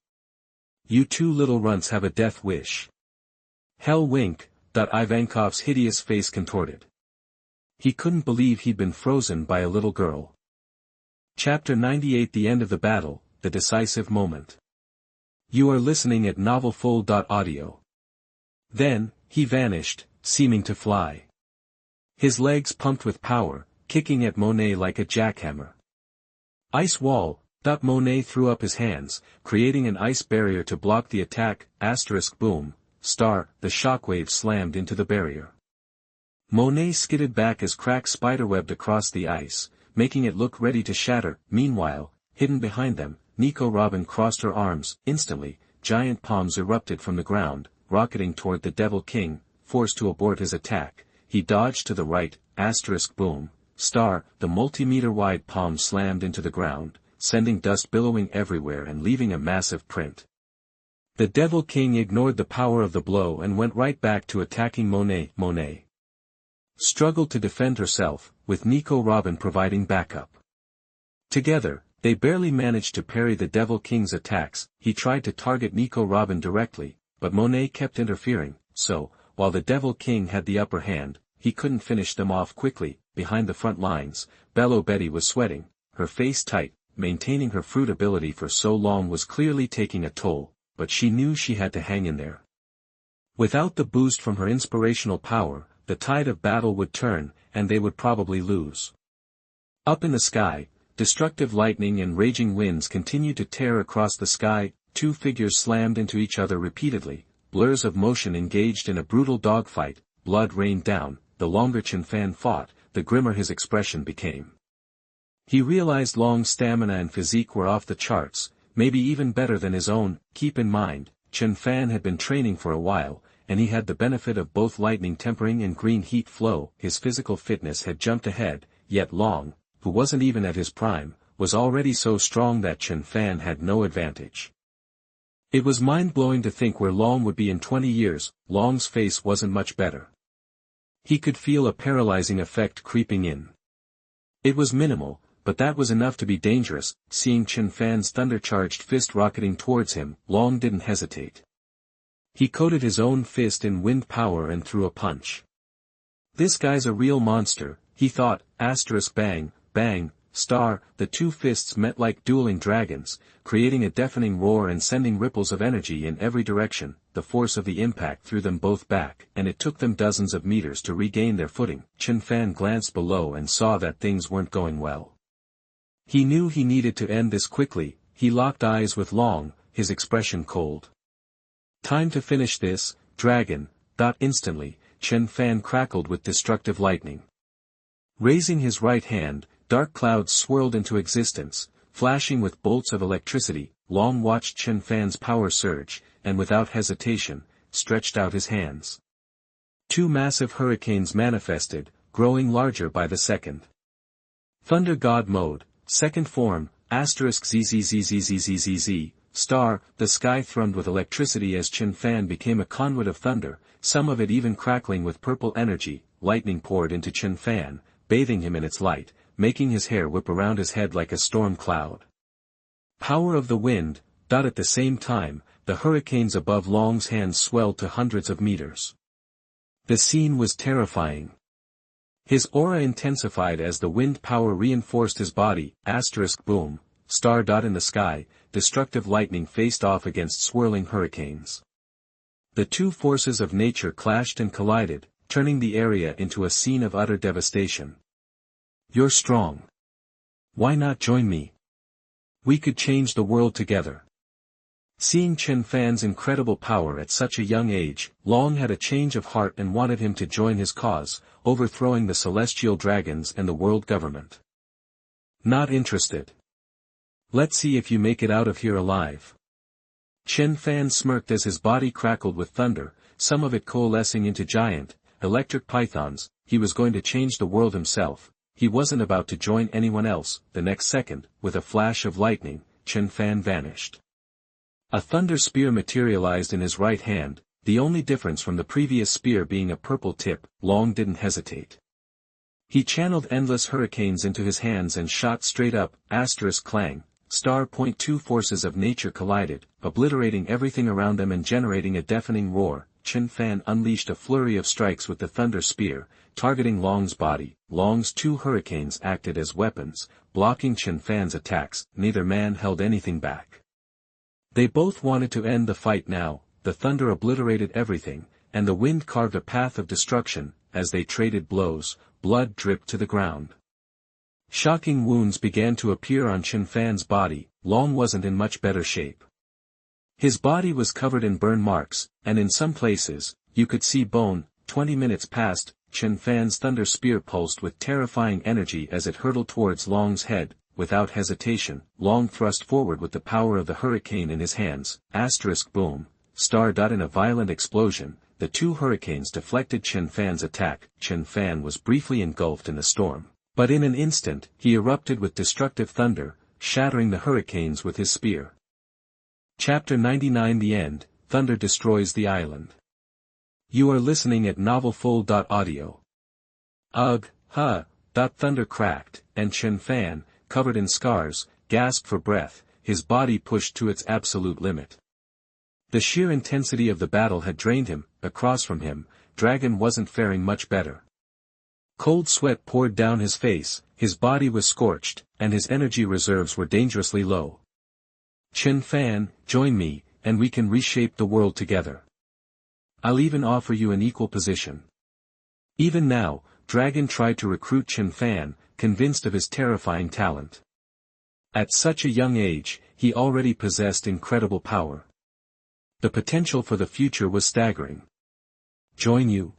S1: You two little runts have a death wish. Hell wink. Ivankov's hideous face contorted. He couldn't believe he'd been frozen by a little girl. Chapter 98. The end of the battle, the decisive moment. You are listening at novelfull.audio. Then, he vanished, seeming to fly. His legs pumped with power, kicking at Monet like a jackhammer. Ice wall. Monet threw up his hands, creating an ice barrier to block the attack. Boom. Star. The shockwave slammed into the barrier. Monet skidded back as cracks spiderwebbed across the ice, making it look ready to shatter. Meanwhile, hidden behind them, Nico Robin crossed her arms. Instantly, giant palms erupted from the ground, rocketing toward the Devil King. Forced to abort his attack, he dodged to the right. Boom. Star. The multi-meter-wide palm slammed into the ground, sending dust billowing everywhere and leaving a massive print. The Devil King ignored the power of the blow and went right back to attacking Monet. Monet struggled to defend herself, with Nico Robin providing backup. Together, they barely managed to parry the Devil King's attacks. He tried to target Nico Robin directly, but Monet kept interfering, so, while the Devil King had the upper hand, he couldn't finish them off quickly. Behind the front lines, Bello Betty was sweating, her face tight. Maintaining her fruit ability for so long was clearly taking a toll, but she knew she had to hang in there. Without the boost from her inspirational power, the tide of battle would turn, and they would probably lose. Up in the sky, destructive lightning and raging winds continued to tear across the sky. Two figures slammed into each other repeatedly, blurs of motion engaged in a brutal dogfight. Blood rained down. The longer Chen Fan fought, the grimmer his expression became. He realized Long's stamina and physique were off the charts, maybe even better than his own. Keep in mind, Chen Fan had been training for a while, and he had the benefit of both lightning tempering and green heat flow. His physical fitness had jumped ahead, yet Long, who wasn't even at his prime, was already so strong that Chen Fan had no advantage. It was mind-blowing to think where Long would be in 20 years. Long's face wasn't much better. He could feel a paralyzing effect creeping in. It was minimal, but that was enough to be dangerous. Seeing Chen Fan's thunder-charged fist rocketing towards him, Long didn't hesitate. He coated his own fist in wind power and threw a punch. This guy's a real monster, he thought. Bang, bang, star. The two fists met like dueling dragons, creating a deafening roar and sending ripples of energy in every direction. The force of the impact threw them both back, and it took them dozens of meters to regain their footing. Chen Fan glanced below and saw that things weren't going well. He knew he needed to end this quickly. He locked eyes with Long, his expression cold. Time to finish this, dragon. Instantly, Chen Fan crackled with destructive lightning. Raising his right hand, dark clouds swirled into existence, flashing with bolts of electricity. Long watched Chen Fan's power surge, and without hesitation, stretched out his hands. Two massive hurricanes manifested, growing larger by the second. Thunder God Mode, second form, *ZZZZZZZZ, star. The sky thrummed with electricity as Chen Fan became a conduit of thunder, some of it even crackling with purple energy. Lightning poured into Chen Fan, bathing him in its light, making his hair whip around his head like a storm cloud. Power of the wind. At the same time, the hurricanes above Long's hands swelled to hundreds of meters. The scene was terrifying. His aura intensified as the wind power reinforced his body. Boom, star. In the sky, destructive lightning faced off against swirling hurricanes. The two forces of nature clashed and collided, turning the area into a scene of utter devastation. You're strong. Why not join me? We could change the world together. Seeing Chen Fan's incredible power at such a young age, Long had a change of heart and wanted him to join his cause, overthrowing the celestial dragons and the world government. Not interested. Let's see if you make it out of here alive. Chen Fan smirked as his body crackled with thunder, some of it coalescing into giant, electric pythons. He was going to change the world himself. He wasn't about to join anyone else. The next second, with a flash of lightning, Chen Fan vanished. A thunder spear materialized in his right hand, the only difference from the previous spear being a purple tip. Long didn't hesitate. He channeled endless hurricanes into his hands and shot straight up. Clang. Two forces of nature collided, obliterating everything around them and generating a deafening roar. Chen Fan unleashed a flurry of strikes with the thunder spear, targeting Long's body. Long's two hurricanes acted as weapons, blocking Chen Fan's attacks. Neither man held anything back. They both wanted to end the fight now. The thunder obliterated everything, and the wind carved a path of destruction. As they traded blows, blood dripped to the ground. Shocking wounds began to appear on Chen Fan's body. Long wasn't in much better shape. His body was covered in burn marks, and in some places, you could see bone. 20 minutes passed. Chen Fan's thunder spear pulsed with terrifying energy as it hurtled towards Long's head. Without hesitation, Long thrust forward with the power of the hurricane in his hands. Boom, star. In a violent explosion, the two hurricanes deflected Chen Fan's attack. Chen Fan was briefly engulfed in the storm, but in an instant, he erupted with destructive thunder, shattering the hurricanes with his spear. Chapter 99 The End. Thunder destroys the island. You are listening at novelfull.audio. Ugh, huh. Thunder cracked, and Chen Fan, covered in scars, gasped for breath, his body pushed to its absolute limit. The sheer intensity of the battle had drained him. Across from him, Dragon wasn't faring much better. Cold sweat poured down his face, his body was scorched, and his energy reserves were dangerously low. Chen Fan, join me, and we can reshape the world together. I'll even offer you an equal position. Even now, Dragon tried to recruit Chen Fan, convinced of his terrifying talent. At such a young age, he already possessed incredible power. The potential for the future was staggering. Join you?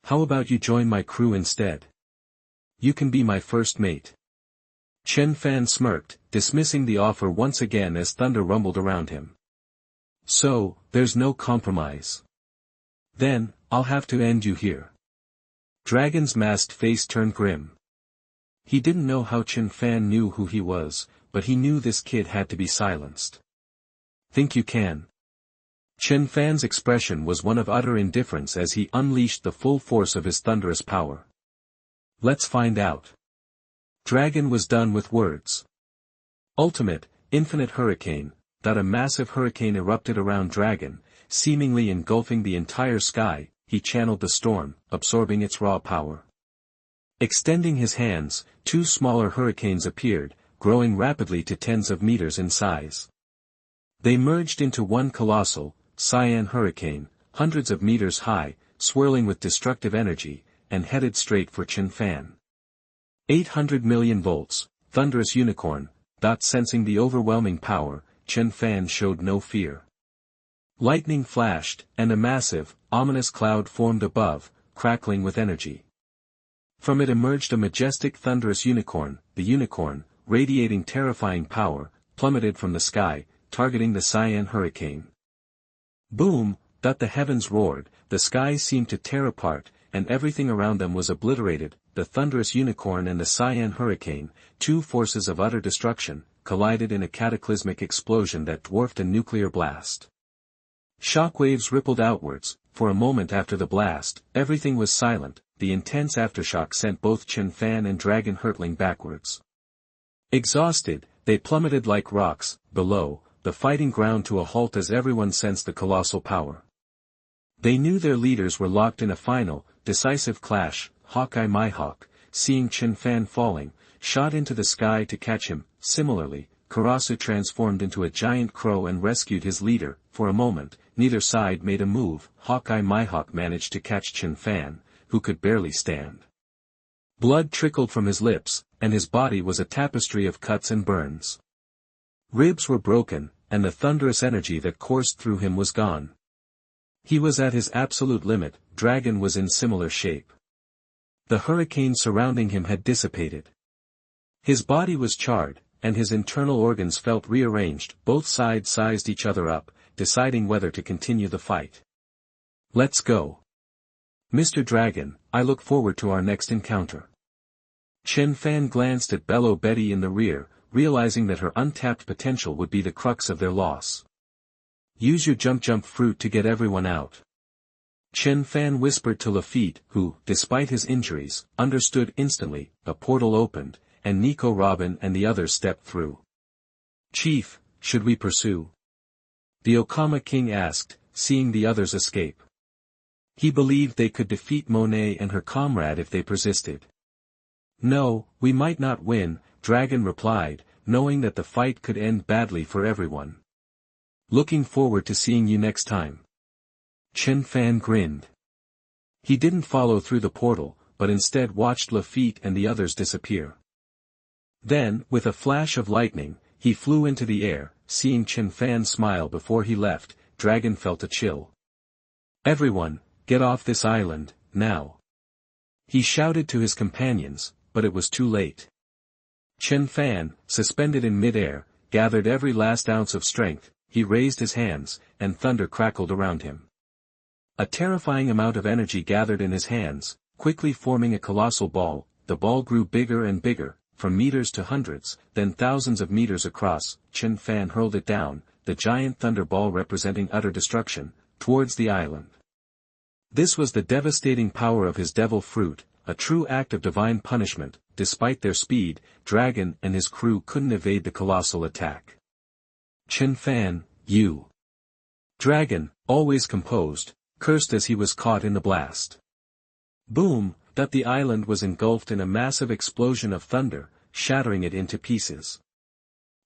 S1: How about you join my crew instead? You can be my first mate. Chen Fan smirked, dismissing the offer once again as thunder rumbled around him. So, there's no compromise. Then, I'll have to end you here. Dragon's masked face turned grim. He didn't know how Chen Fan knew who he was, but he knew this kid had to be silenced. Think you can? Chen Fan's expression was one of utter indifference as he unleashed the full force of his thunderous power. Let's find out. Dragon was done with words. Ultimate, infinite hurricane, that a massive hurricane erupted around Dragon, seemingly engulfing the entire sky. He channeled the storm, absorbing its raw power. Extending his hands, two smaller hurricanes appeared, growing rapidly to tens of meters in size. They merged into one colossal, cyan hurricane, hundreds of meters high, swirling with destructive energy, and headed straight for Chen Fan. 800 million volts, thunderous unicorn. Sensing the overwhelming power, Chen Fan showed no fear. Lightning flashed, and a massive, ominous cloud formed above, crackling with energy. From it emerged a majestic thunderous unicorn. The unicorn, radiating terrifying power, plummeted from the sky, targeting the cyan hurricane. Boom! The heavens roared, the sky seemed to tear apart, and everything around them was obliterated. The thunderous unicorn and the cyan hurricane, two forces of utter destruction, collided in a cataclysmic explosion that dwarfed a nuclear blast. Shockwaves rippled outwards. For a moment after the blast, everything was silent. The intense aftershock sent both Chen Fan and Dragon hurtling backwards. Exhausted, they plummeted like rocks. Below, the fighting ground to a halt as everyone sensed the colossal power. They knew their leaders were locked in a final, decisive clash. Hawkeye Mihawk, seeing Chen Fan falling, shot into the sky to catch him. Similarly, Karasu transformed into a giant crow and rescued his leader. For a moment, neither side made a move. Hawkeye Mihawk managed to catch Chen Fan, who could barely stand. Blood trickled from his lips, and his body was a tapestry of cuts and burns. Ribs were broken, and the thunderous energy that coursed through him was gone. He was at his absolute limit. Dragon was in similar shape. The hurricane surrounding him had dissipated. His body was charred, and his internal organs felt rearranged. Both sides sized each other up, deciding whether to continue the fight. Let's go. Mr. Dragon, I look forward to our next encounter. Chen Fan glanced at Bello Betty in the rear, realizing that her untapped potential would be the crux of their loss. Use your jump fruit to get everyone out. Chen Fan whispered to Lafitte, who, despite his injuries, understood instantly. A portal opened, and Nico Robin and the others stepped through. Chief, should we pursue? The Okama King asked, seeing the others escape. He believed they could defeat Monet and her comrade if they persisted. No, we might not win, Dragon replied, knowing that the fight could end badly for everyone. Looking forward to seeing you next time. Chen Fan grinned. He didn't follow through the portal, but instead watched Lafitte and the others disappear. Then, with a flash of lightning, he flew into the air. Seeing Chen Fan smile before he left, Dragon felt a chill. Everyone, get off this island, now. He shouted to his companions, but it was too late. Chen Fan, suspended in mid-air, gathered every last ounce of strength. He raised his hands, and thunder crackled around him. A terrifying amount of energy gathered in his hands, quickly forming a colossal ball. The ball grew bigger and bigger, from meters to hundreds, then thousands of meters across. Chen Fan hurled it down, the giant thunder ball representing utter destruction, towards the island. This was the devastating power of his devil fruit, a true act of divine punishment. Despite their speed, Dragon and his crew couldn't evade the colossal attack. Chen Fan, you. Dragon, always composed, cursed as he was caught in the blast. Boom! The island was engulfed in a massive explosion of thunder, shattering it into pieces.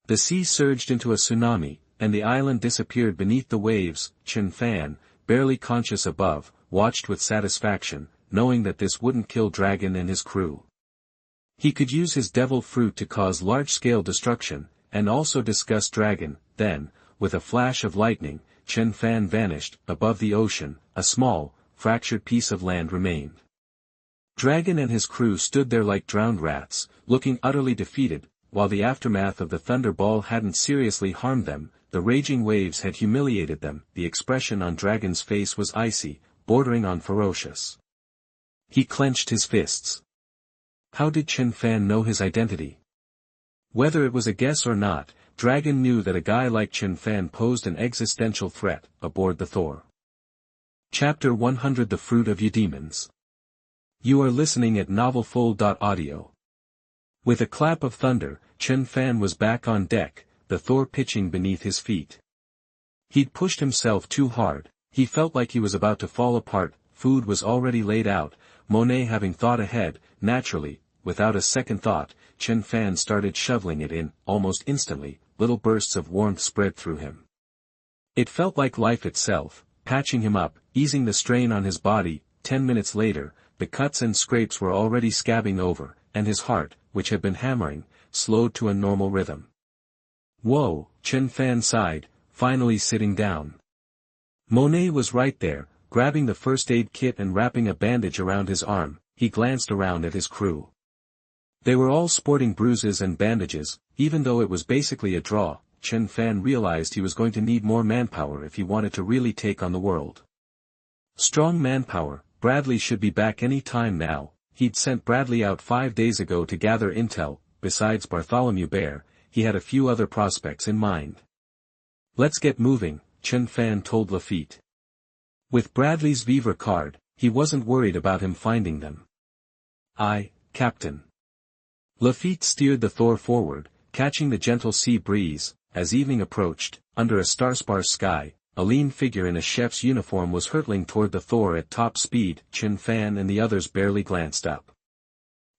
S1: The sea surged into a tsunami, and the island disappeared beneath the waves. Chen Fan, barely conscious above, watched with satisfaction, knowing that this wouldn't kill Dragon and his crew. He could use his devil fruit to cause large-scale destruction, and also disgust Dragon. Then, with a flash of lightning, Chen Fan vanished. Above the ocean, a small, fractured piece of land remained. Dragon and his crew stood there like drowned rats, looking utterly defeated. While the aftermath of the thunder ball hadn't seriously harmed them, the raging waves had humiliated them. The expression on Dragon's face was icy, bordering on ferocious. He clenched his fists. How did Chen Fan know his identity? Whether it was a guess or not, Dragon knew that a guy like Chen Fan posed an existential threat. Aboard the Thor. Chapter 100 The Fruit of Eudemons. You are listening at novelfull.audio. With a clap of thunder, Chen Fan was back on deck, the Thor pitching beneath his feet. He'd pushed himself too hard, he felt like he was about to fall apart. Food was already laid out, Monet having thought ahead. Naturally, without a second thought, Chen Fan started shoveling it in. Almost instantly, little bursts of warmth spread through him. It felt like life itself, patching him up, easing the strain on his body. 10 minutes later, the cuts and scrapes were already scabbing over, and his heart, which had been hammering, slowed to a normal rhythm. Whoa, Chen Fan sighed, finally sitting down. Monet was right there, grabbing the first aid kit and wrapping a bandage around his arm. He glanced around at his crew. They were all sporting bruises and bandages. Even though it was basically a draw, Chen Fan realized he was going to need more manpower if he wanted to really take on the world. Strong manpower. Bradley should be back any time now. He'd sent Bradley out 5 days ago to gather intel. Besides Bartholomew Bear, he had a few other prospects in mind. Let's get moving, Chen Fan told Lafitte. With Bradley's Vivre card, he wasn't worried about him finding them. Aye, Captain. Lafitte steered the Thor forward, catching the gentle sea breeze. As evening approached, under a star-sparse sky, a lean figure in a chef's uniform was hurtling toward the Thor at top speed. Chen Fan and the others barely glanced up.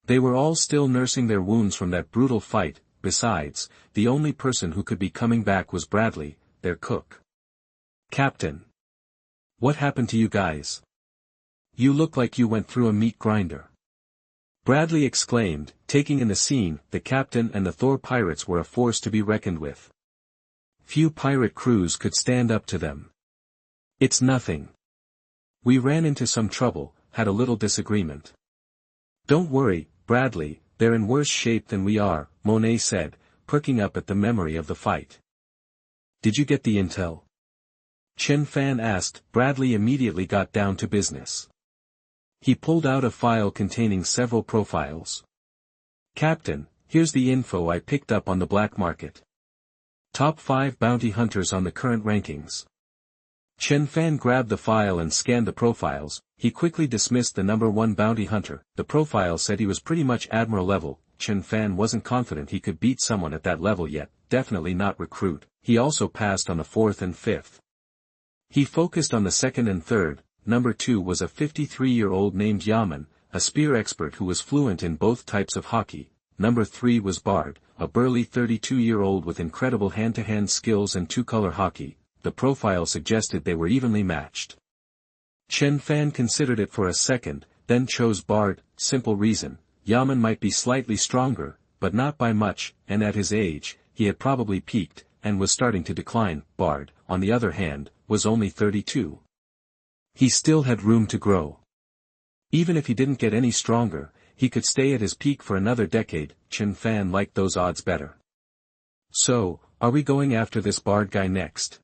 S1: They were all still nursing their wounds from that brutal fight. Besides, the only person who could be coming back was Bradley, their cook. Captain. What happened to you guys? You look like you went through a meat grinder. Bradley exclaimed, taking in the scene. The captain and the Thor pirates were a force to be reckoned with. Few pirate crews could stand up to them. It's nothing. We ran into some trouble, had a little disagreement. Don't worry, Bradley, they're in worse shape than we are, Monet said, perking up at the memory of the fight. Did you get the intel? Chen Fan asked. Bradley immediately got down to business. He pulled out a file containing several profiles. Captain, here's the info I picked up on the black market. Top 5 bounty hunters on the current rankings. Chen Fan grabbed the file and scanned the profiles. He quickly dismissed the number 1 bounty hunter. The profile said he was pretty much admiral level. Chen Fan wasn't confident he could beat someone at that level yet, definitely not recruit. He also passed on the 4th and 5th. He focused on the 2nd and 3rd. Number 2 was a 53-year-old named Yaman, a spear expert who was fluent in both types of hockey. Number 3 was Bard, a burly 32-year-old with incredible hand-to-hand skills and two-color hockey. The profile suggested they were evenly matched. Chen Fan considered it for a second, then chose Bard. Simple reason, Yaman might be slightly stronger, but not by much, and at his age, he had probably peaked, and was starting to decline. Bard, on the other hand, was only 32. He still had room to grow. Even if he didn't get any stronger, he could stay at his peak for another decade. Chen Fan liked those odds better. So, are we going after this Bard guy next?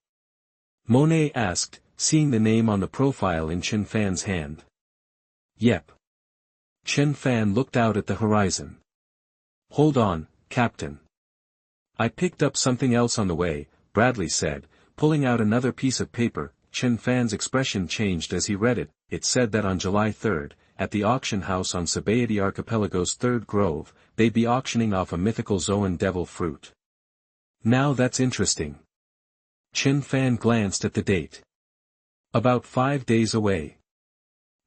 S1: Monet asked, seeing the name on the profile in Chen Fan's hand. Yep. Chen Fan looked out at the horizon. Hold on, Captain. I picked up something else on the way, Bradley said, pulling out another piece of paper. Chen Fan's expression changed as he read it. It said that on July 3rd, at the auction house on Sabaody Archipelago's 3rd Grove, they'd be auctioning off a mythical Zoan devil fruit. Now that's interesting. Chen Fan glanced at the date. About 5 days away.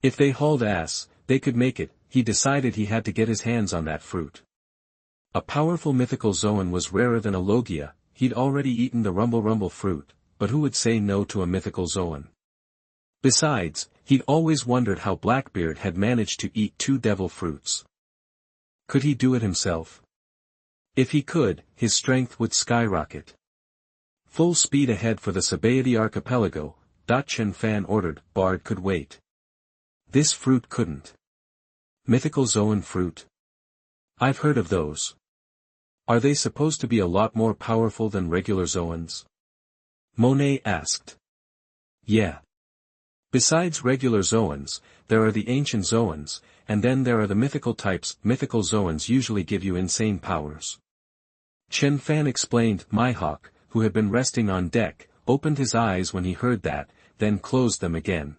S1: If they hauled ass, they could make it. He decided he had to get his hands on that fruit. A powerful mythical Zoan was rarer than a Logia. He'd already eaten the Rumble fruit, but who would say no to a mythical Zoan? Besides, he'd always wondered how Blackbeard had managed to eat 2 devil fruits. Could he do it himself? If he could, his strength would skyrocket. Full speed ahead for the Sabaody Archipelago. Chen Fan ordered. Bard could wait. This fruit couldn't. Mythical Zoan fruit? I've heard of those. Are they supposed to be a lot more powerful than regular Zoans? Monet asked. Yeah. Besides regular Zoans, there are the ancient Zoans, and then there are the mythical types. Mythical Zoans usually give you insane powers. Chen Fan explained. Mihawk, who had been resting on deck, opened his eyes when he heard that, then closed them again.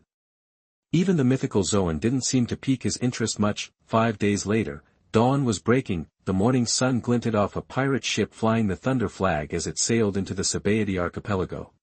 S1: Even the mythical Zoan didn't seem to pique his interest much. 5 days later, Dawn was breaking, the morning sun glinted off a pirate ship flying the Thunder flag as it sailed into the Sabaody archipelago.